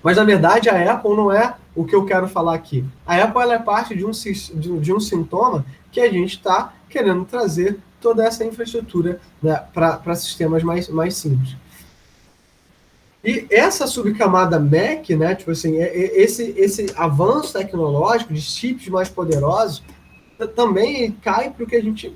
Speaker 1: Mas, na verdade, a Apple não é o que eu quero falar aqui. A Apple ela é parte de um sintoma que a gente está querendo trazer toda essa infraestrutura, né, para sistemas mais simples. E essa subcamada Mac, né, tipo assim, esse avanço tecnológico de chips mais poderosos também cai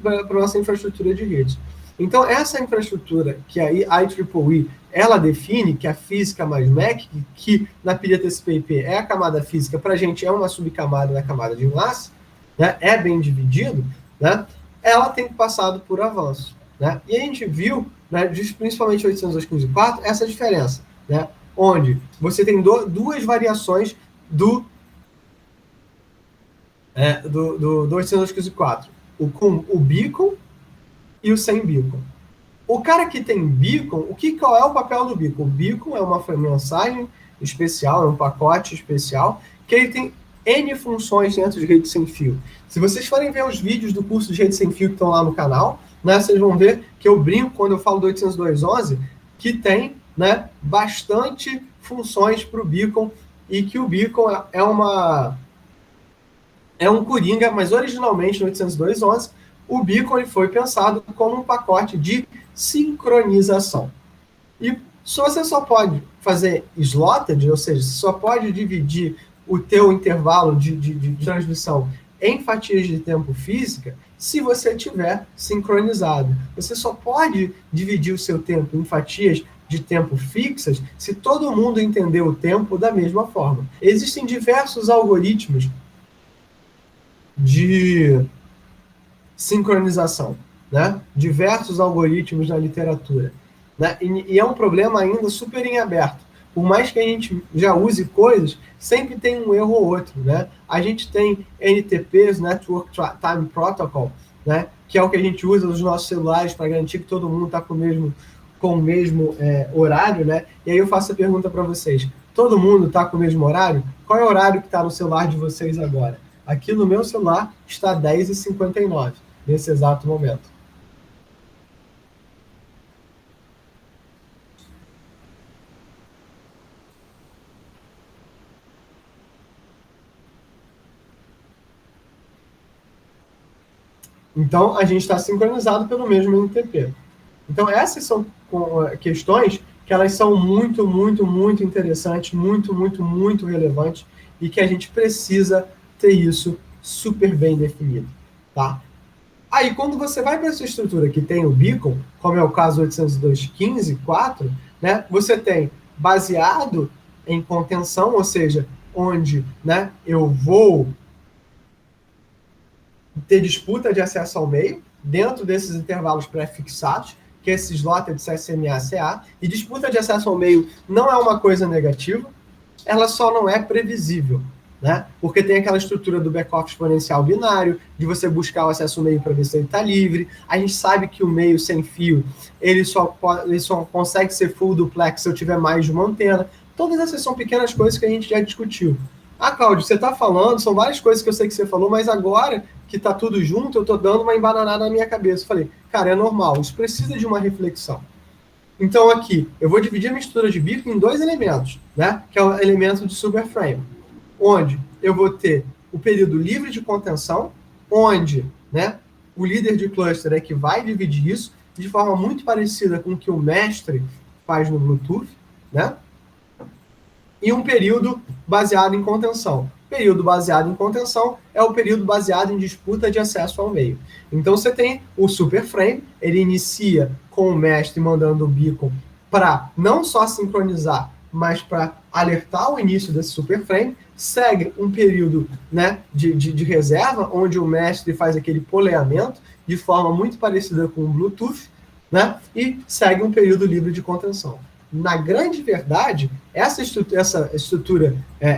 Speaker 1: para a nossa infraestrutura de rede. Então, essa infraestrutura que a IEEE ela define, que é a física mais MAC, que na pilha TCP/IP é a camada física, para a gente é uma subcamada da camada de enlace, né, é bem dividido, né, ela tem passado por avanço. Né? E a gente viu, né, principalmente 802.15.4, essa diferença, né, onde você tem duas variações do 802.15.4, com o beacon e o sem beacon. O cara que tem beacon, qual é o papel do beacon? O beacon é uma mensagem especial, é um pacote especial, que ele tem N funções dentro de rede sem fio. Se vocês forem ver os vídeos do curso de rede sem fio que estão lá no canal, né, vocês vão ver que eu brinco quando eu falo do 802.11, que tem, né, bastante funções para o beacon, e que o beacon é um coringa, mas originalmente no 802.11, o beacon ele foi pensado como um pacote de sincronização. E você só pode fazer slotted, ou seja, você só pode dividir o teu intervalo de transmissão em fatias de tempo física se você tiver sincronizado. Você só pode dividir o seu tempo em fatias de tempo fixas se todo mundo entender o tempo da mesma forma. Existem diversos algoritmos de sincronização, né? Diversos algoritmos na literatura, né? E é um problema ainda super em aberto. Por mais que a gente já use coisas, sempre tem um erro ou outro, né? A gente tem NTPs, Network Time Protocol, né? Que é o que a gente usa nos nossos celulares para garantir que todo mundo está com o mesmo horário, né? E aí eu faço a pergunta para vocês: todo mundo está com o mesmo horário? Qual é o horário que está no celular de vocês agora? Aqui no meu celular está 10h59, nesse exato momento. Então, a gente está sincronizado pelo mesmo NTP. Então, essas são questões que elas são muito, muito, muito interessantes, muito, muito, muito relevantes, e que a gente precisa ter isso super bem definido, tá? Aí, quando você vai para essa estrutura que tem o beacon, como é o caso 802.15.4, né, você tem baseado em contenção, ou seja, onde, né, eu vou ter disputa de acesso ao meio, dentro desses intervalos pré-fixados, que é esse slot de CSMA-CA, e disputa de acesso ao meio não é uma coisa negativa, ela só não é previsível, né? Porque tem aquela estrutura do back-off exponencial binário, de você buscar o acesso ao meio para ver se ele está livre. A gente sabe que o meio sem fio, ele só consegue ser full duplex se eu tiver mais de uma antena. Todas essas são pequenas coisas que a gente já discutiu. Ah, Cláudio, você está falando, são várias coisas que eu sei que você falou, mas agora que está tudo junto, eu estou dando uma embananada na minha cabeça. Eu falei, cara, é normal, isso precisa de uma reflexão. Então aqui, eu vou dividir a mistura de beacon em dois elementos, né? Que é o elemento de superframe, onde eu vou ter o período livre de contenção, onde, né, o líder de cluster é que vai dividir isso de forma muito parecida com o que o mestre faz no Bluetooth, né? E um período baseado em contenção. Período baseado em contenção é o período baseado em disputa de acesso ao meio. Então você tem o superframe, ele inicia com o mestre mandando o beacon para não só sincronizar, mas para alertar o início desse superframe, segue um período, né, de reserva, onde o mestre faz aquele poleamento de forma muito parecida com o Bluetooth, né, e segue um período livre de contenção. Na grande verdade, essa estrutura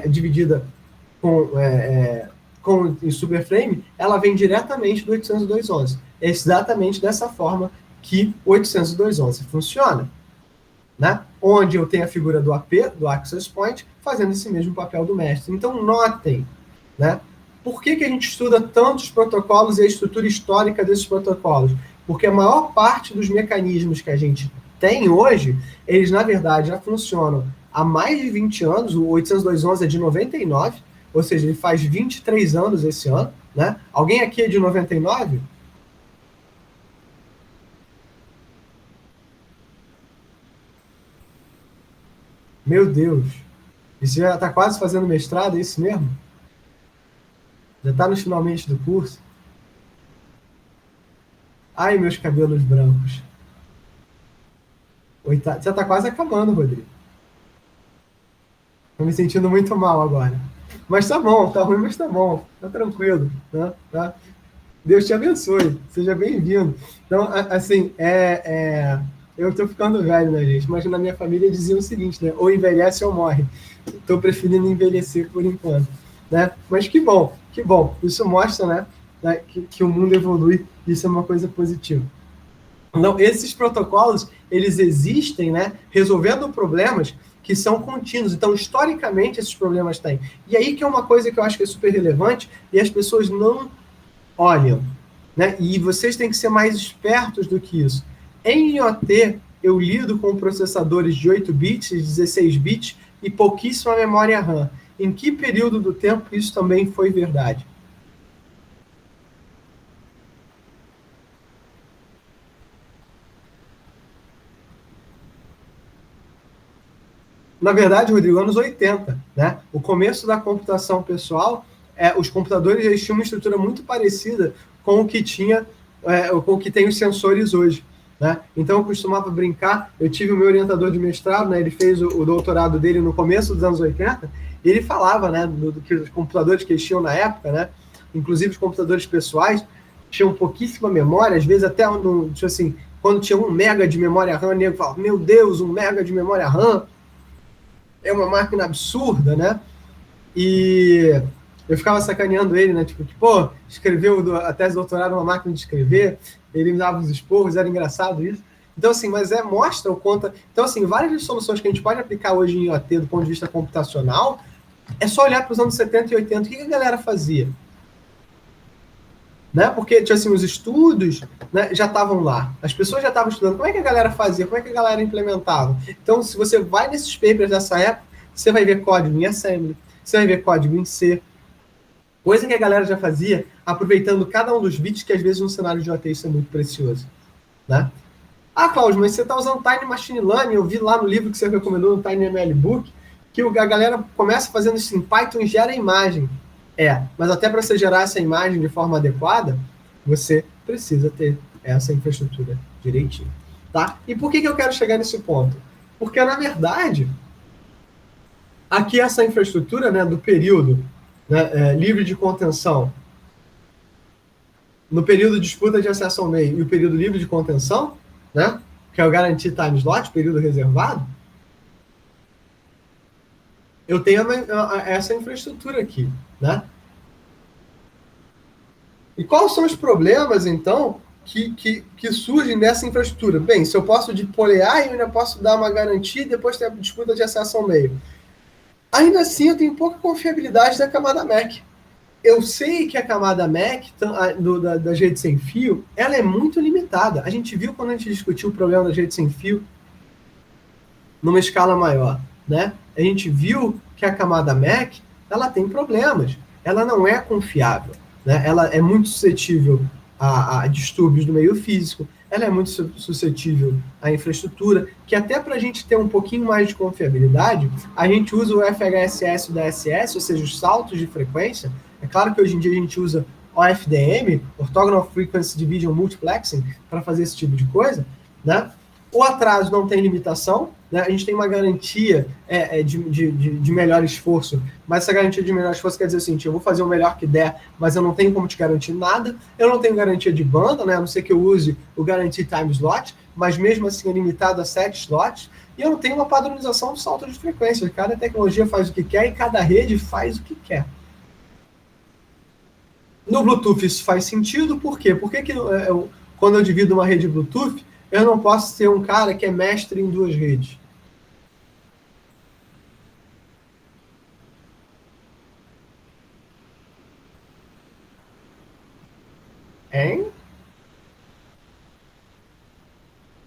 Speaker 1: dividida com superframe, ela vem diretamente do 802.11. É exatamente dessa forma que o 802.11 funciona, né? Onde eu tenho a figura do AP, do Access Point, fazendo esse mesmo papel do mestre. Então, notem, né? Por que a gente estuda tantos protocolos e a estrutura histórica desses protocolos? Porque a maior parte dos mecanismos que a gente tem hoje, eles, na verdade, já funcionam há mais de 20 anos. O 802.11 é de 99, ou seja, ele faz 23 anos esse ano, né? Alguém aqui é de 99? Meu Deus! E você já está quase fazendo mestrado, é isso mesmo? Já está nos finalmente do curso? Ai, meus cabelos brancos. Já está quase acabando, Rodrigo. Estou me sentindo muito mal agora. Mas tá bom, tá ruim, mas tá bom. Tá tranquilo, né? Tá? Deus te abençoe. Seja bem-vindo. Então, assim, eu tô ficando velho, né, gente? Mas na minha família diziam o seguinte, né? Ou envelhece ou morre. Estou preferindo envelhecer por enquanto, né? Mas que bom, que bom. Isso mostra, né, que o mundo evolui. Isso é uma coisa positiva. Então, esses protocolos, eles existem, né, resolvendo problemas que são contínuos. Então, historicamente, esses problemas têm. E aí que é uma coisa que eu acho que é super relevante e as pessoas não olham, né? E vocês têm que ser mais espertos do que isso. Em IoT, eu lido com processadores de 8 bits, 16 bits e pouquíssima memória RAM. Em que período do tempo isso também foi verdade? Na verdade, Rodrigo, anos 80, né? O começo da computação pessoal, os computadores eles tinham uma estrutura muito parecida com o que tinha, com o que tem os sensores hoje, né? Então eu costumava brincar, eu tive o meu orientador de mestrado, né? Ele fez o doutorado dele no começo dos anos 80, e ele falava, né, do que os computadores que eles tinham na época, né? Inclusive os computadores pessoais, tinham pouquíssima memória, às vezes até tipo assim, quando tinha 1 mega de memória RAM, o nego falava, meu Deus, 1 mega de memória RAM, é uma máquina absurda, né? E eu ficava sacaneando ele, né? Tipo, que, pô, escreveu a tese de doutorado numa máquina de escrever, ele me dava os esporros, era engraçado isso. Então, assim, mas mostra o quanto... Então, assim, várias das soluções que a gente pode aplicar hoje em IoT do ponto de vista computacional, é só olhar para os anos 70 e 80. O que a galera fazia? Né? Porque, tipo assim, os estudos, né, já estavam lá. As pessoas já estavam estudando. Como é que a galera fazia? Como é que a galera implementava? Então, se você vai nesses papers dessa época, você vai ver código em assembly, você vai ver código em C, coisa que a galera já fazia, aproveitando cada um dos bits, que às vezes no cenário de IoT isso é muito precioso. Né? Ah, Cláudio, mas você está usando Tiny Machine Learning, eu vi lá no livro que você recomendou, no Tiny ML Book, que a galera começa fazendo isso em Python e gera a imagem. Mas até para você gerar essa imagem de forma adequada, você precisa ter essa infraestrutura direitinho. Tá? E por que eu quero chegar nesse ponto? Porque, na verdade, aqui essa infraestrutura, né, do período, né, livre de contenção, no período de disputa de acesso ao meio e o período livre de contenção, né, que é o Guaranteed Time Slot, período reservado, eu tenho essa infraestrutura aqui, né? E quais são os problemas, então, que surgem nessa infraestrutura? Bem, se eu posso deployar, eu ainda posso dar uma garantia e depois ter a disputa de acesso ao meio. Ainda assim, eu tenho pouca confiabilidade da camada MAC. Eu sei que a camada MAC, das redes sem fio, ela é muito limitada. A gente viu quando a gente discutiu o problema das redes sem fio numa escala maior, né? A gente viu que a camada MAC, ela tem problemas. Ela não é confiável, né? Ela é muito suscetível a distúrbios do meio físico, ela é muito suscetível à infraestrutura, que até para a gente ter um pouquinho mais de confiabilidade, a gente usa o FHSS da SS, ou seja, os saltos de frequência. É claro que hoje em dia a gente usa OFDM, Orthogonal Frequency Division Multiplexing, para fazer esse tipo de coisa, né? O atraso não tem limitação, né? A gente tem uma garantia de melhor esforço, mas essa garantia de melhor esforço quer dizer o seguinte, eu vou fazer o melhor que der, mas eu não tenho como te garantir nada, eu não tenho garantia de banda, né? A não ser que eu use o Guaranteed Time Slot, mas mesmo assim é limitado a 7 slots, e eu não tenho uma padronização do salto de frequência, cada tecnologia faz o que quer e cada rede faz o que quer. No Bluetooth isso faz sentido, por quê? Porque quando eu divido uma rede Bluetooth, eu não posso ser um cara que é mestre em 2 redes. Hein?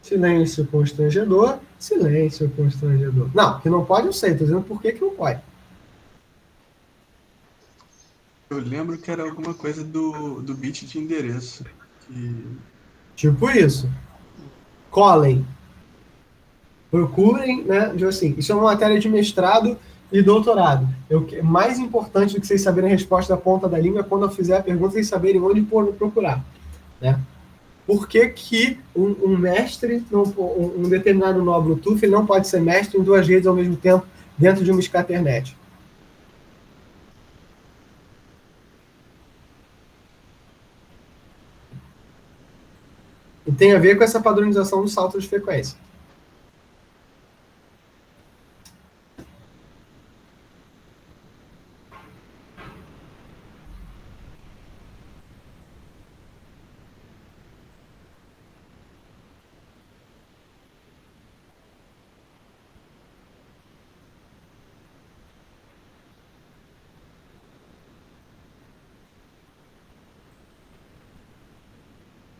Speaker 1: Silêncio constrangedor, silêncio constrangedor. Não, que não pode eu sei, estou dizendo por que não pode.
Speaker 5: Eu lembro que era alguma coisa do bit de endereço.
Speaker 1: Tipo isso. Colhem. Procurem, né? Assim, isso é uma matéria de mestrado e doutorado. Mais importante do que vocês saberem a resposta da ponta da língua é quando eu fizer a pergunta, vocês saberem onde procurar. Né? Por que um mestre, um determinado nó Bluetooth, ele não pode ser mestre em 2 redes ao mesmo tempo dentro de uma scaternet? tem a ver com essa padronização do salto de frequência.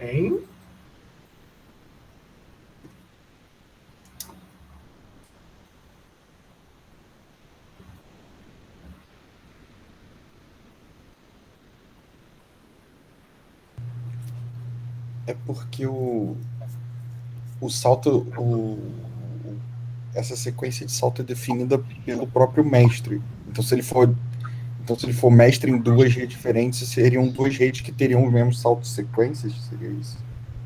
Speaker 1: Hein?
Speaker 6: É porque o salto, essa sequência de salto é definida pelo próprio mestre. Então, se ele for mestre em duas redes diferentes, seriam duas redes que teriam os mesmos saltos sequências? Seria isso?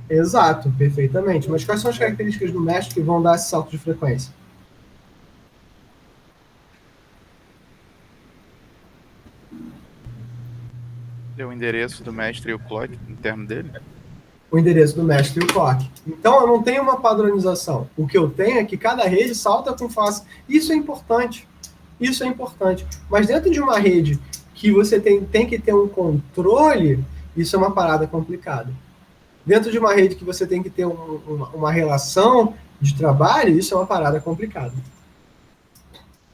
Speaker 1: Exato, perfeitamente. Mas quais são as características do mestre que vão dar esse salto de frequência?
Speaker 7: Deu o endereço do mestre e o clock interno dele?
Speaker 1: O endereço do mestre e o clock. Então, eu não tenho uma padronização. O que eu tenho é que cada rede salta com face. Isso é importante. Isso é importante. Mas dentro de uma rede que você tem que ter um controle, isso é uma parada complicada. Dentro de uma rede que você tem que ter uma relação de trabalho, isso é uma parada complicada.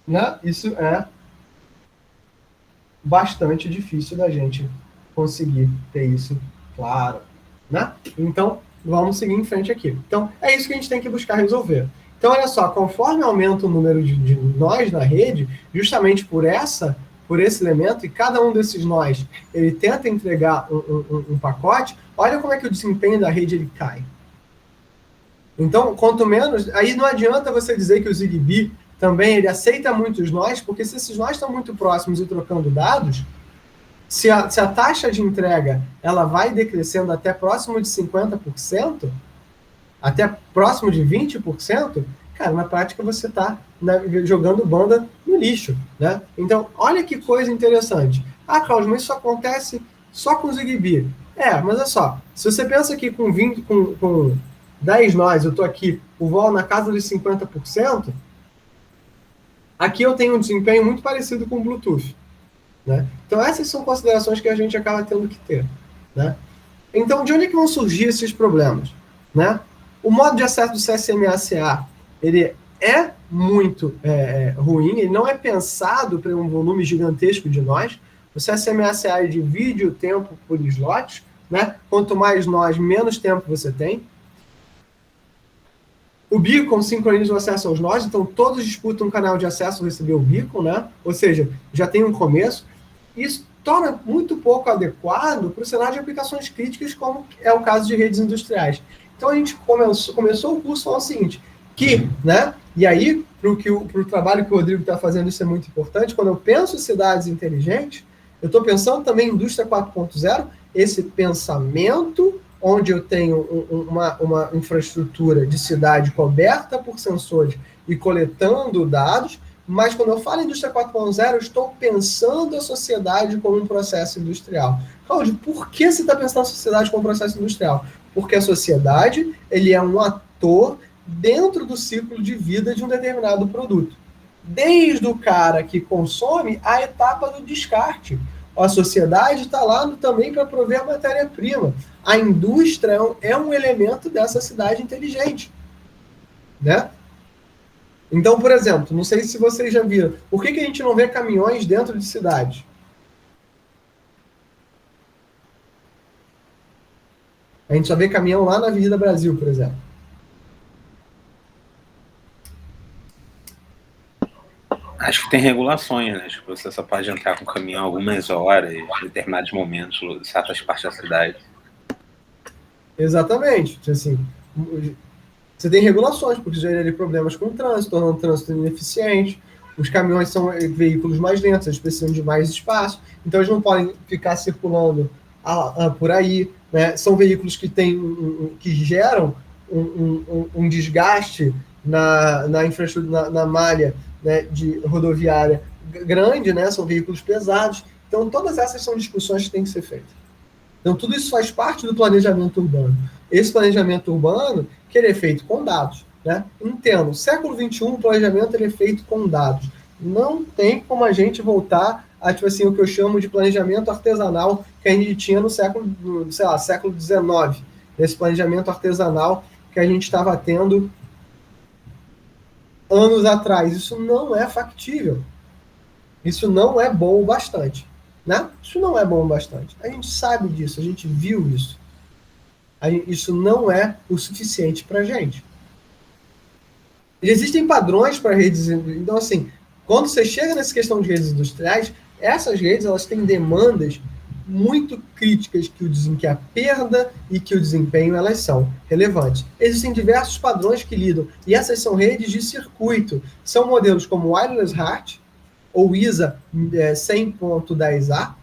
Speaker 1: Né? Isso é bastante difícil da gente conseguir ter isso claro. Né? Então, vamos seguir em frente aqui. Então, é isso que a gente tem que buscar resolver. Então, olha só, conforme aumenta o número de nós na rede, justamente por esse elemento, e cada um desses nós, ele tenta entregar um pacote, olha como é que o desempenho da rede ele cai. Então, quanto menos, aí não adianta você dizer que o Zigbee também ele aceita muitos nós, porque se esses nós estão muito próximos e trocando dados, se a taxa de entrega ela vai decrescendo até próximo de 50%, até próximo de 20%, cara, na prática você está jogando banda no lixo, né? Então, olha que coisa interessante. Ah, Cláudio, mas isso acontece só com o Zigbee. Mas olha só, se você pensa que com 10 nós, eu estou aqui, o vol na casa de 50%, aqui eu tenho um desempenho muito parecido com o Bluetooth. Né? Então, essas são considerações que a gente acaba tendo que ter. Né? Então, de onde é que vão surgir esses problemas? Né? O modo de acesso do CSMA-CA, ele é muito ruim, ele não é pensado para um volume gigantesco de nós. O CSMA-CA divide o tempo por slots, né? Quanto mais nós, menos tempo você tem. O beacon sincroniza o acesso aos nós, então todos disputam um canal de acesso a receber o beacon, né? Ou seja, já tem um começo. Isso torna muito pouco adequado para o cenário de aplicações críticas, como é o caso de redes industriais. Então a gente começou o curso falando o seguinte, né? E aí, para o trabalho que o Rodrigo está fazendo, isso é muito importante. Quando eu penso em cidades inteligentes, eu estou pensando também em indústria 4.0, esse pensamento onde eu tenho uma infraestrutura de cidade coberta por sensores e coletando dados, mas quando eu falo em indústria 4.0, eu estou pensando a sociedade como um processo industrial. Cláudio, por que você está pensando a sociedade como um processo industrial? Porque a sociedade ele é um ator dentro do ciclo de vida de um determinado produto. Desde o cara que consome a etapa do descarte. A sociedade está lá também para prover a matéria-prima. A indústria é um elemento dessa cidade inteligente. Né? Então, por exemplo, não sei se vocês já viram, por que a gente não vê caminhões dentro de cidades? A gente só vê caminhão lá na Avenida Brasil, por exemplo.
Speaker 4: Acho que tem regulações, né? Tipo, você só pode entrar com o caminhão algumas horas, em determinados momentos, em certas partes da cidade.
Speaker 1: Exatamente. Assim, você tem regulações, porque geraria problemas com o trânsito, tornando o trânsito ineficiente. Os caminhões são veículos mais lentos, eles precisam de mais espaço, então eles não podem ficar circulando por aí. Né? São veículos que geram um desgaste na infraestrutura, na malha, né, de rodoviária grande, né? São veículos pesados. Então, todas essas são discussões que têm que ser feitas. Então, tudo isso faz parte do planejamento urbano. Esse planejamento urbano, que ele é feito com dados, né? Entendo, século XXI, o planejamento ele é feito com dados. Não tem como a gente voltar a, tipo assim, o que eu chamo de planejamento artesanal que a gente tinha no século, sei lá, século XIX. Esse planejamento artesanal que a gente estava tendo anos atrás. Isso não é factível. Isso não é bom o bastante. Né? Isso não é bom o bastante. A gente sabe disso, a gente viu isso. Isso não é o suficiente para a gente. Existem padrões para redes. Então, assim, quando você chega nessa questão de redes industriais, essas redes elas têm demandas muito críticas que a perda e que o desempenho elas são relevantes. Existem diversos padrões que lidam, e essas são redes de circuito. São modelos como Wireless HART, ou ISA 100.10a,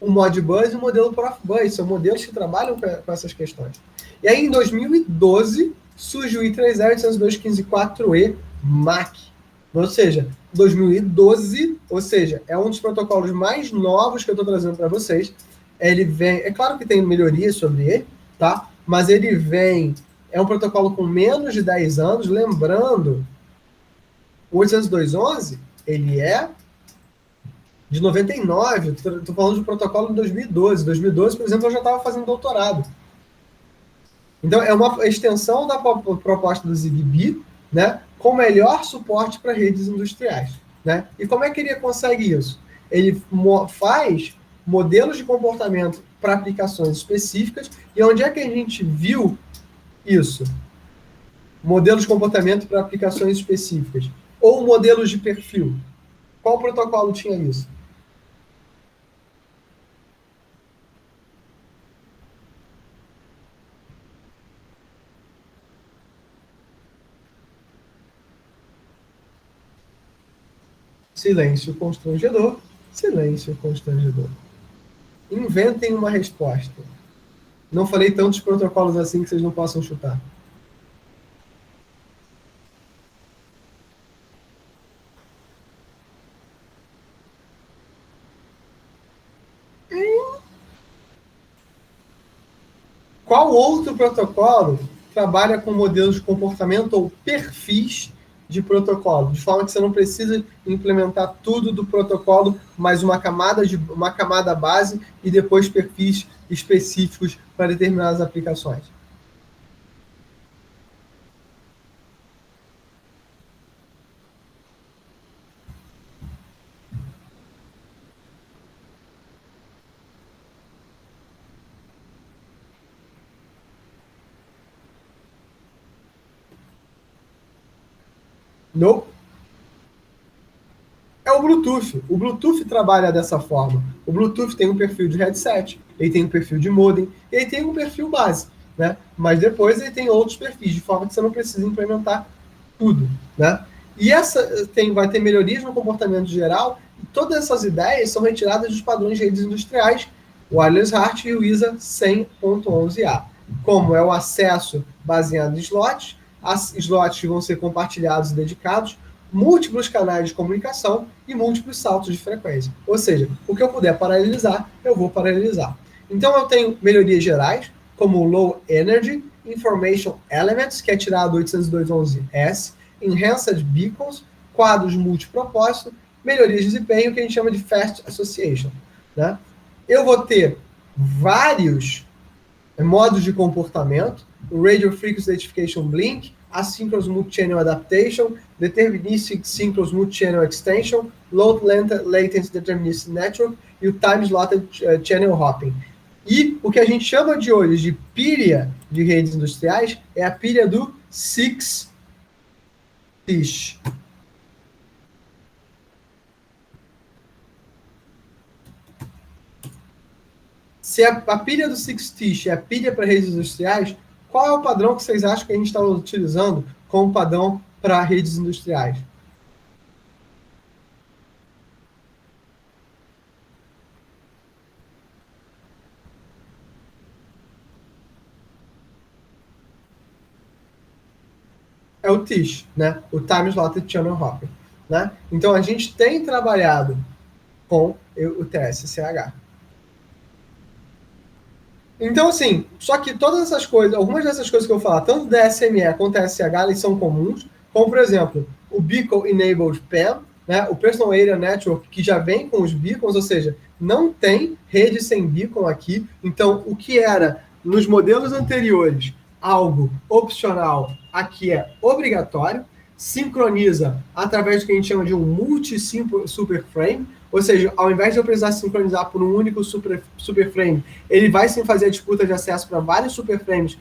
Speaker 1: o Modbus e o modelo Profibus. São modelos que trabalham com essas questões. E aí, em 2012, surge o I3E-802.15.4e MAC. Ou seja, 2012, ou seja, é um dos protocolos mais novos que eu estou trazendo para vocês. Ele vem, é claro que tem melhorias sobre ele, tá? Mas ele vem, é um protocolo com menos de 10 anos, lembrando, o 802.11, ele é de 99, estou falando de protocolo de 2012. 2012, por exemplo, eu já estava fazendo doutorado. Então, é uma extensão da proposta do ZigBee, né, com melhor suporte para redes industriais. Né? E como é que ele consegue isso? Ele faz modelos de comportamento para aplicações específicas. E onde é que a gente viu isso? Modelos de comportamento para aplicações específicas. Ou modelos de perfil. Qual protocolo tinha isso? Silêncio constrangedor, silêncio constrangedor. Inventem uma resposta. Não falei tantos protocolos assim que vocês não possam chutar. Qual outro protocolo trabalha com modelos de comportamento ou perfis de protocolo, de forma que você não precisa implementar tudo do protocolo, mas uma camada base e depois perfis específicos para determinadas aplicações? Não. É o Bluetooth. O Bluetooth trabalha dessa forma. O Bluetooth tem um perfil de headset, ele tem um perfil de modem, ele tem um perfil base, né? Mas depois ele tem outros perfis, de forma que você não precisa implementar tudo, né? E vai ter melhorias no comportamento geral, e todas essas ideias são retiradas dos padrões de redes industriais, o Wireless HART e o ISA 100.11a. Como é o acesso baseado em slots, as slots vão ser compartilhados e dedicados, múltiplos canais de comunicação e múltiplos saltos de frequência. Ou seja, o que eu puder paralelizar, eu vou paralelizar. Então eu tenho melhorias gerais, como o Low Energy Information Elements, que é tirado do 802.11s, Enhanced Beacons, quadros multipropósito, melhorias de desempenho, que a gente chama de Fast Association. Né? Eu vou ter vários modos de comportamento, o Radio Frequency Identification Blink, Asynchronous Multi-Channel Adaptation, Deterministic Synchronous Multi-Channel Extension, Low Latency Deterministic Network e o Time Slotted Channel Hopping. E o que a gente chama de hoje de pilha de redes industriais é a pilha do 6-Tish. Se a pilha do 6-Tish é a pilha para redes industriais, qual é o padrão que vocês acham que a gente está utilizando como padrão para redes industriais? É o TISH, né? O Time Slotted Channel Hopping. Né? Então, a gente tem trabalhado com o TSCH. Então, assim, só que todas essas coisas, algumas dessas coisas que eu falo, tanto DSME quanto SH, eles são comuns, como, por exemplo, o Beacon Enabled PAN, né, o Personal Area Network, que já vem com os beacons, ou seja, não tem rede sem beacon aqui. Então, o que era, nos modelos anteriores, algo opcional, aqui é obrigatório, sincroniza através do que a gente chama de um multi-superframe, ou seja, ao invés de eu precisar sincronizar por um único superframe, ele vai sim fazer a disputa de acesso para vários superframes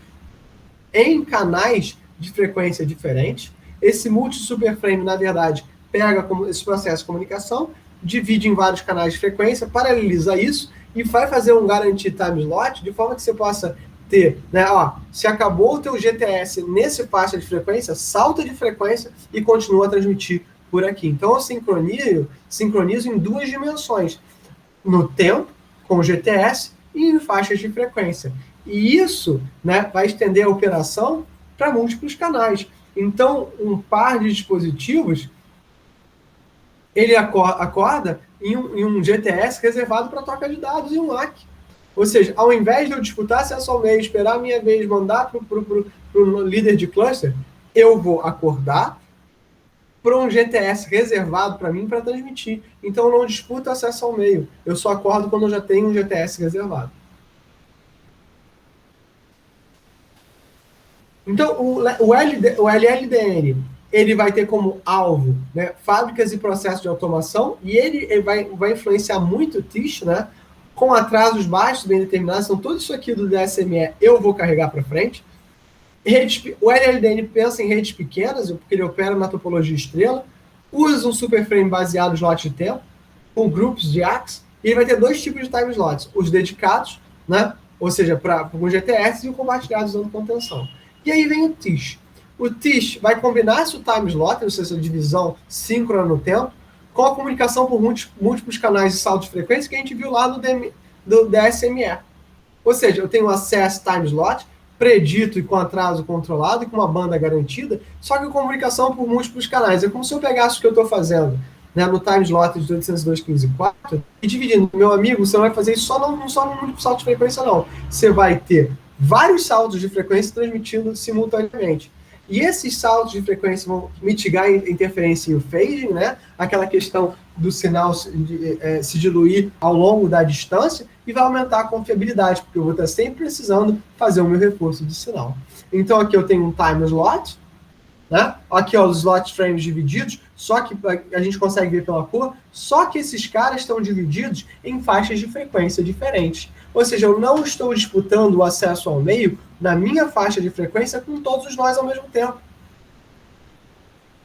Speaker 1: em canais de frequência diferentes. Esse multi-superframe, na verdade, pega esse processo de comunicação, divide em vários canais de frequência, paraleliza isso e vai fazer um guarantee time slot de forma que você possa ter, né, se acabou o teu GTS nesse faixa de frequência, salta de frequência e continua a transmitir por aqui. Então eu sincronizo em duas dimensões, no tempo, com o GTS, e em faixas de frequência. E isso, né, vai estender a operação para múltiplos canais. Então, um par de dispositivos, ele acorda em um GTS reservado para troca de dados e um LAC. Ou seja, ao invés de eu disputar acesso ao meio, esperar a minha vez, mandar para o líder de cluster, eu vou acordar para um GTS reservado para mim para transmitir. Então, eu não disputo acesso ao meio. Eu só acordo quando eu já tenho um GTS reservado. Então, o LLDN, ele vai ter como alvo, né, fábricas e processos de automação, e ele vai influenciar muito o TIS, né, com atrasos baixos, bem determinados. Então, tudo isso aqui do DSME eu vou carregar para frente. O LLDN pensa em redes pequenas, porque ele opera na topologia estrela, usa um superframe baseado no slot de tempo, com grupos de AX, e ele vai ter dois tipos de time slots, os dedicados, né, ou seja, para o GTS, e o compartilhado usando contenção. E aí vem o TIS. O TIS vai combinar esse time slot, ou seja, essa divisão síncrona no tempo, com a comunicação por múltiplos canais de salto de frequência que a gente viu lá no DSME. Ou seja, eu tenho acesso time slot, predito e com atraso controlado e com uma banda garantida, só que comunicação por múltiplos canais. É como se eu pegasse o que eu estou fazendo, né, no time slot de 802.15.4 e dividindo. Meu amigo, você não vai fazer isso só no múltiplo salto de frequência, não. Você vai ter vários saltos de frequência transmitindo simultaneamente. E esses saltos de frequência vão mitigar a interferência e o fading, né? Aquela questão do sinal se diluir ao longo da distância, e vai aumentar a confiabilidade, porque eu vou estar sempre precisando fazer o meu reforço de sinal. Então aqui eu tenho um time slot, né? Aqui os slot frames divididos, só que a gente consegue ver pela cor, só que esses caras estão divididos em faixas de frequência diferentes. Ou seja, eu não estou disputando o acesso ao meio na minha faixa de frequência com todos os nós ao mesmo tempo.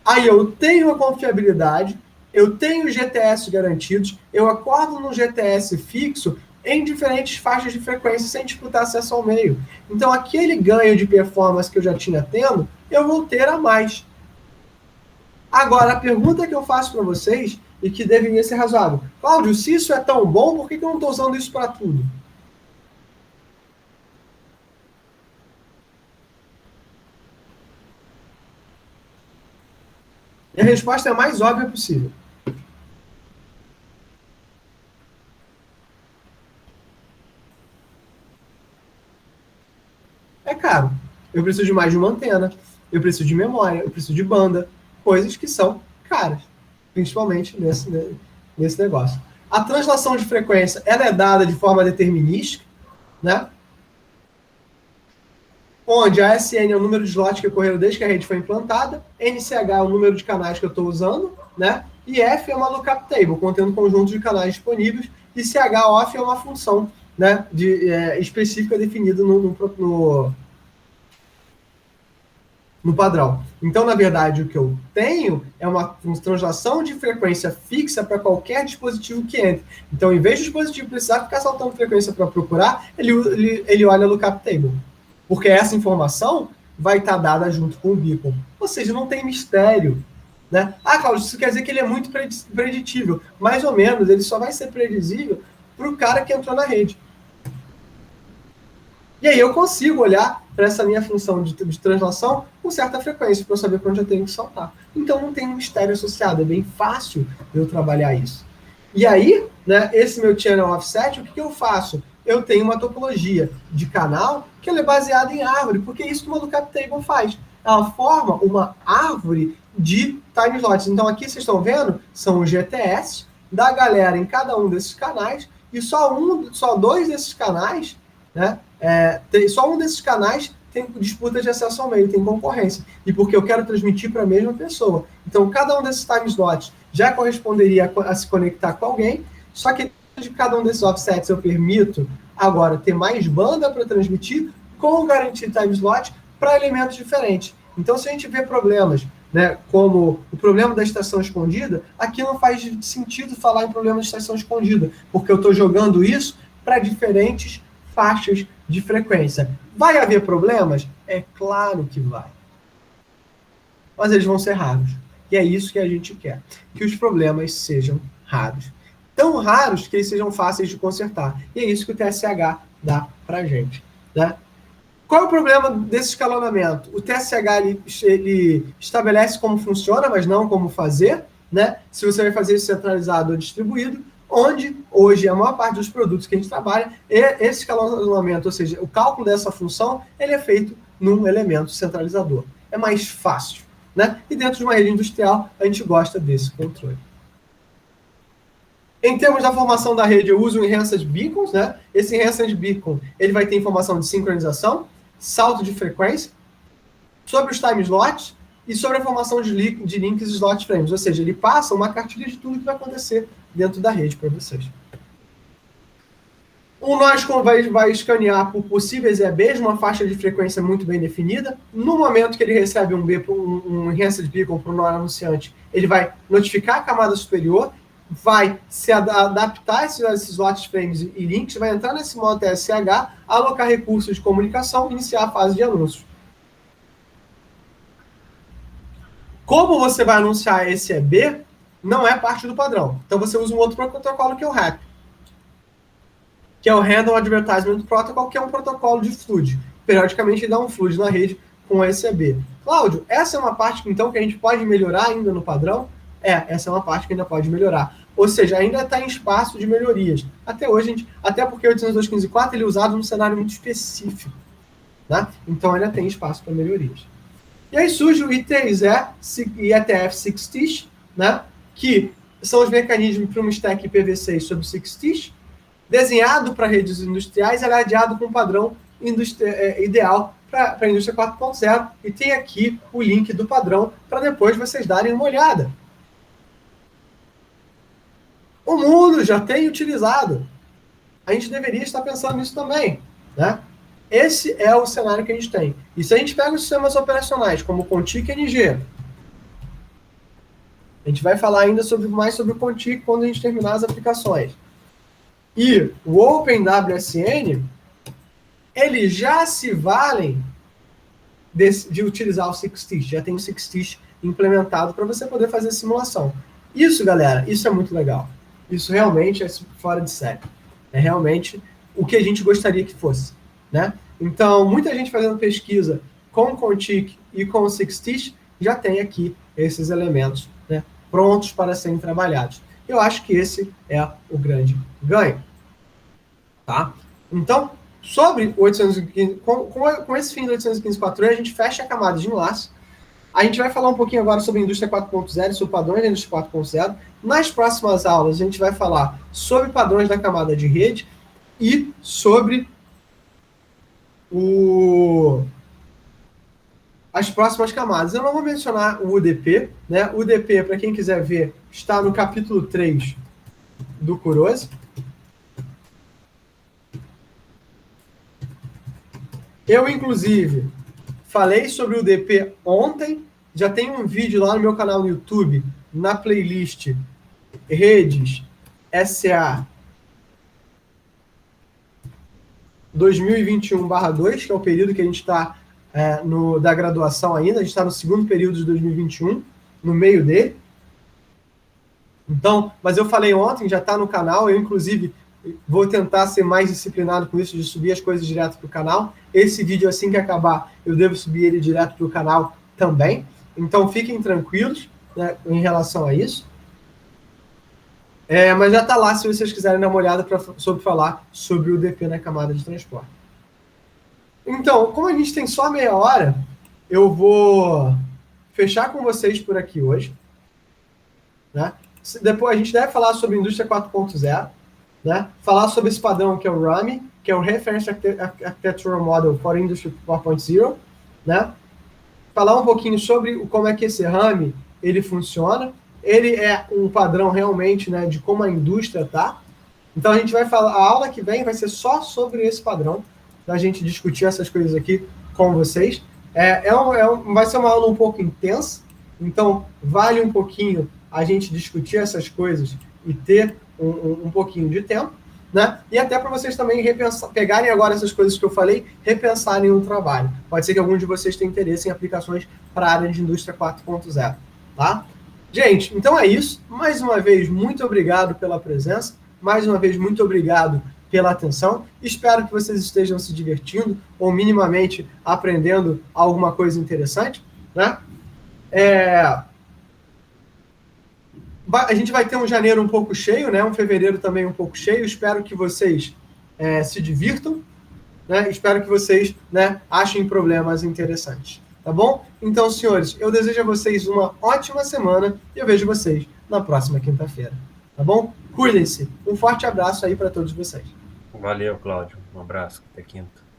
Speaker 1: Aí eu tenho a confiabilidade, eu tenho GTS garantidos, eu acordo no GTS fixo em diferentes faixas de frequência sem disputar acesso ao meio. Então, aquele ganho de performance que eu já tinha tendo, eu vou ter a mais. Agora, a pergunta que eu faço para vocês, e que deveria ser razoável: Cláudio, se isso é tão bom, por que eu não estou usando isso para tudo? E a resposta é a mais óbvia possível. É caro. Eu preciso de mais de uma antena, eu preciso de memória, eu preciso de banda, coisas que são caras, principalmente nesse negócio. A translação de frequência, ela é dada de forma determinística, né? Onde a SN é o número de slots que ocorreram desde que a rede foi implantada, NCH é o número de canais que eu estou usando, né? E F é uma lookup table, contendo conjunto de canais disponíveis, e CH-OFF é uma função, né, específica definida no padrão. Então, na verdade, o que eu tenho é uma translação de frequência fixa para qualquer dispositivo que entre. Então, em vez do dispositivo precisar ficar saltando frequência para procurar, ele olha a lookup table. Porque essa informação vai estar dada junto com o beacon. Ou seja, não tem mistério, né? Ah, Cláudio, isso quer dizer que ele é muito preditível. Mais ou menos, ele só vai ser previsível para o cara que entrou na rede. E aí eu consigo olhar para essa minha função de translação com certa frequência, para eu saber para onde eu tenho que saltar. Então não tem um mistério associado, é bem fácil eu trabalhar isso. E aí, né, esse meu channel offset, o que eu faço? eu tenho uma topologia de canal que ela é baseada em árvore, porque é isso que o Lookup Table faz. Ela forma uma árvore de time slots. Então aqui vocês estão vendo, são os GTS da galera em cada um desses canais, e só 2 desses canais, né, só um desses canais tem disputa de acesso ao meio, tem concorrência. E porque eu quero transmitir para a mesma pessoa. Então, cada um desses time slots já corresponderia a se conectar com alguém, só que de cada um desses offsets eu permito agora ter mais banda para transmitir com garantia time slot para elementos diferentes. Então, se a gente vê problemas, né, como o problema da estação escondida, aqui não faz sentido falar em problema de estação escondida, porque eu estou jogando isso para diferentes faixas de frequência. Vai haver problemas? É claro que vai. Mas eles vão ser raros. E é isso que a gente quer, que os problemas sejam raros. Tão raros que eles sejam fáceis de consertar. E é isso que o TSH dá para a gente, né? Qual é o problema desse escalonamento? O TSH ele estabelece como funciona, mas não como fazer, né? Se você vai fazer isso centralizado ou distribuído, onde hoje a maior parte dos produtos que a gente trabalha, esse escalonamento, ou seja, o cálculo dessa função, ele é feito num elemento centralizador. É mais fácil, né? E dentro de uma rede industrial, a gente gosta desse controle. Em termos da formação da rede, eu uso o Enhanced Beacons, né? Esse Enhanced Beacon, ele vai ter informação de sincronização, salto de frequência, sobre os time slots e sobre a formação de links e slot frames. Ou seja, ele passa uma cartilha de tudo que vai acontecer dentro da rede para vocês. O Noscom vai escanear por possíveis EBs, uma faixa de frequência muito bem definida. No momento que ele recebe um Enhanced Beacon para o nó anunciante, ele vai notificar a camada superior, vai se adaptar a esses slot frames e links, vai entrar nesse modo TSH, alocar recursos de comunicação e iniciar a fase de anúncio. Como você vai anunciar esse EB, não é parte do padrão. Então você usa um outro protocolo que é o RAP, que é o Random Advertisement Protocol, que é um protocolo de flood. Periodicamente ele dá um flood na rede com esse EB. Cláudio, essa é uma parte então que a gente pode melhorar ainda no padrão? Essa é uma parte que ainda pode melhorar. Ou seja, ainda está em espaço de melhorias. Até hoje, até porque o 802.15.4 ele é usado num cenário muito específico, né? Então ainda tem espaço para melhorias. E aí surge o I3E e ETF6TIS, né? Que são os mecanismos para uma stack IPv6 sobre 6TIS, desenhado para redes industriais, aliado com um padrão ideal para a indústria 4.0, e tem aqui o link do padrão para depois vocês darem uma olhada. O mundo já tem utilizado. A gente deveria estar pensando nisso também, né? Esse é o cenário que a gente tem. E se a gente pega os sistemas operacionais, como o Contic e NG, a gente vai falar ainda mais sobre o Contic quando a gente terminar as aplicações. E o OpenWSN, eles já se valem de utilizar o 6TIS. Já tem o 6TIS implementado para você poder fazer simulação. Isso, galera, isso é muito legal. Isso realmente é fora de série. É realmente o que a gente gostaria que fosse, né? Então, muita gente fazendo pesquisa com o Contic e com o 6TIS já tem aqui esses elementos, né, prontos para serem trabalhados. Eu acho que esse é o grande ganho. Tá? Então, sobre o 815, com esse fim do 815.4e, a gente fecha a camada de enlace. A gente vai falar um pouquinho agora sobre a indústria 4.0, sobre padrões da indústria 4.0. Nas próximas aulas, a gente vai falar sobre padrões da camada de rede e sobre as próximas camadas. Eu não vou mencionar o UDP, né? O UDP, para quem quiser ver, está no capítulo 3 do Kurose. Eu, inclusive, falei sobre o UDP ontem, já tem um vídeo lá no meu canal no YouTube, na playlist Redes SA 2021/2, que é o período que a gente está da graduação ainda, a gente está no segundo período de 2021, no meio dele. Então, mas eu falei ontem, já está no canal, eu, inclusive, vou tentar ser mais disciplinado com isso, de subir as coisas direto para o canal. Esse vídeo, assim que acabar, eu devo subir ele direto para o canal também. Então, fiquem tranquilos, né, em relação a isso. Mas já está lá se vocês quiserem dar uma olhada sobre falar sobre o DP na camada de transporte. Então, como a gente tem só meia hora, eu vou fechar com vocês por aqui hoje. Né? Depois a gente deve falar sobre a indústria 4.0, né? Falar sobre esse padrão que é o RAMI, que é o Reference Architectural Model for Industry 4.0, né? Falar um pouquinho sobre como é que esse RAMI ele funciona. Ele é um padrão realmente, né, de como a indústria está. Então a gente vai falar, a aula que vem vai ser só sobre esse padrão, para a gente discutir essas coisas aqui com vocês. Vai ser uma aula um pouco intensa, então vale um pouquinho a gente discutir essas coisas e ter um pouquinho de tempo, né? E até para vocês também pegarem agora essas coisas que eu falei, repensarem no trabalho. Pode ser que algum de vocês tenha interesse em aplicações para a área de indústria 4.0, tá? Gente, então é isso. Mais uma vez, muito obrigado pela presença. Mais uma vez, muito obrigado pela atenção. Espero que vocês estejam se divertindo ou minimamente aprendendo alguma coisa interessante, né? A gente vai ter um janeiro um pouco cheio, né? Um fevereiro também um pouco cheio. Espero que vocês se divirtam, né? Espero que vocês, né, achem problemas interessantes. Tá bom? Então, senhores, eu desejo a vocês uma ótima semana e eu vejo vocês na próxima quinta-feira. Tá bom? Cuidem-se. Um forte abraço aí para todos vocês.
Speaker 2: Valeu, Cláudio. Um abraço. Até quinta.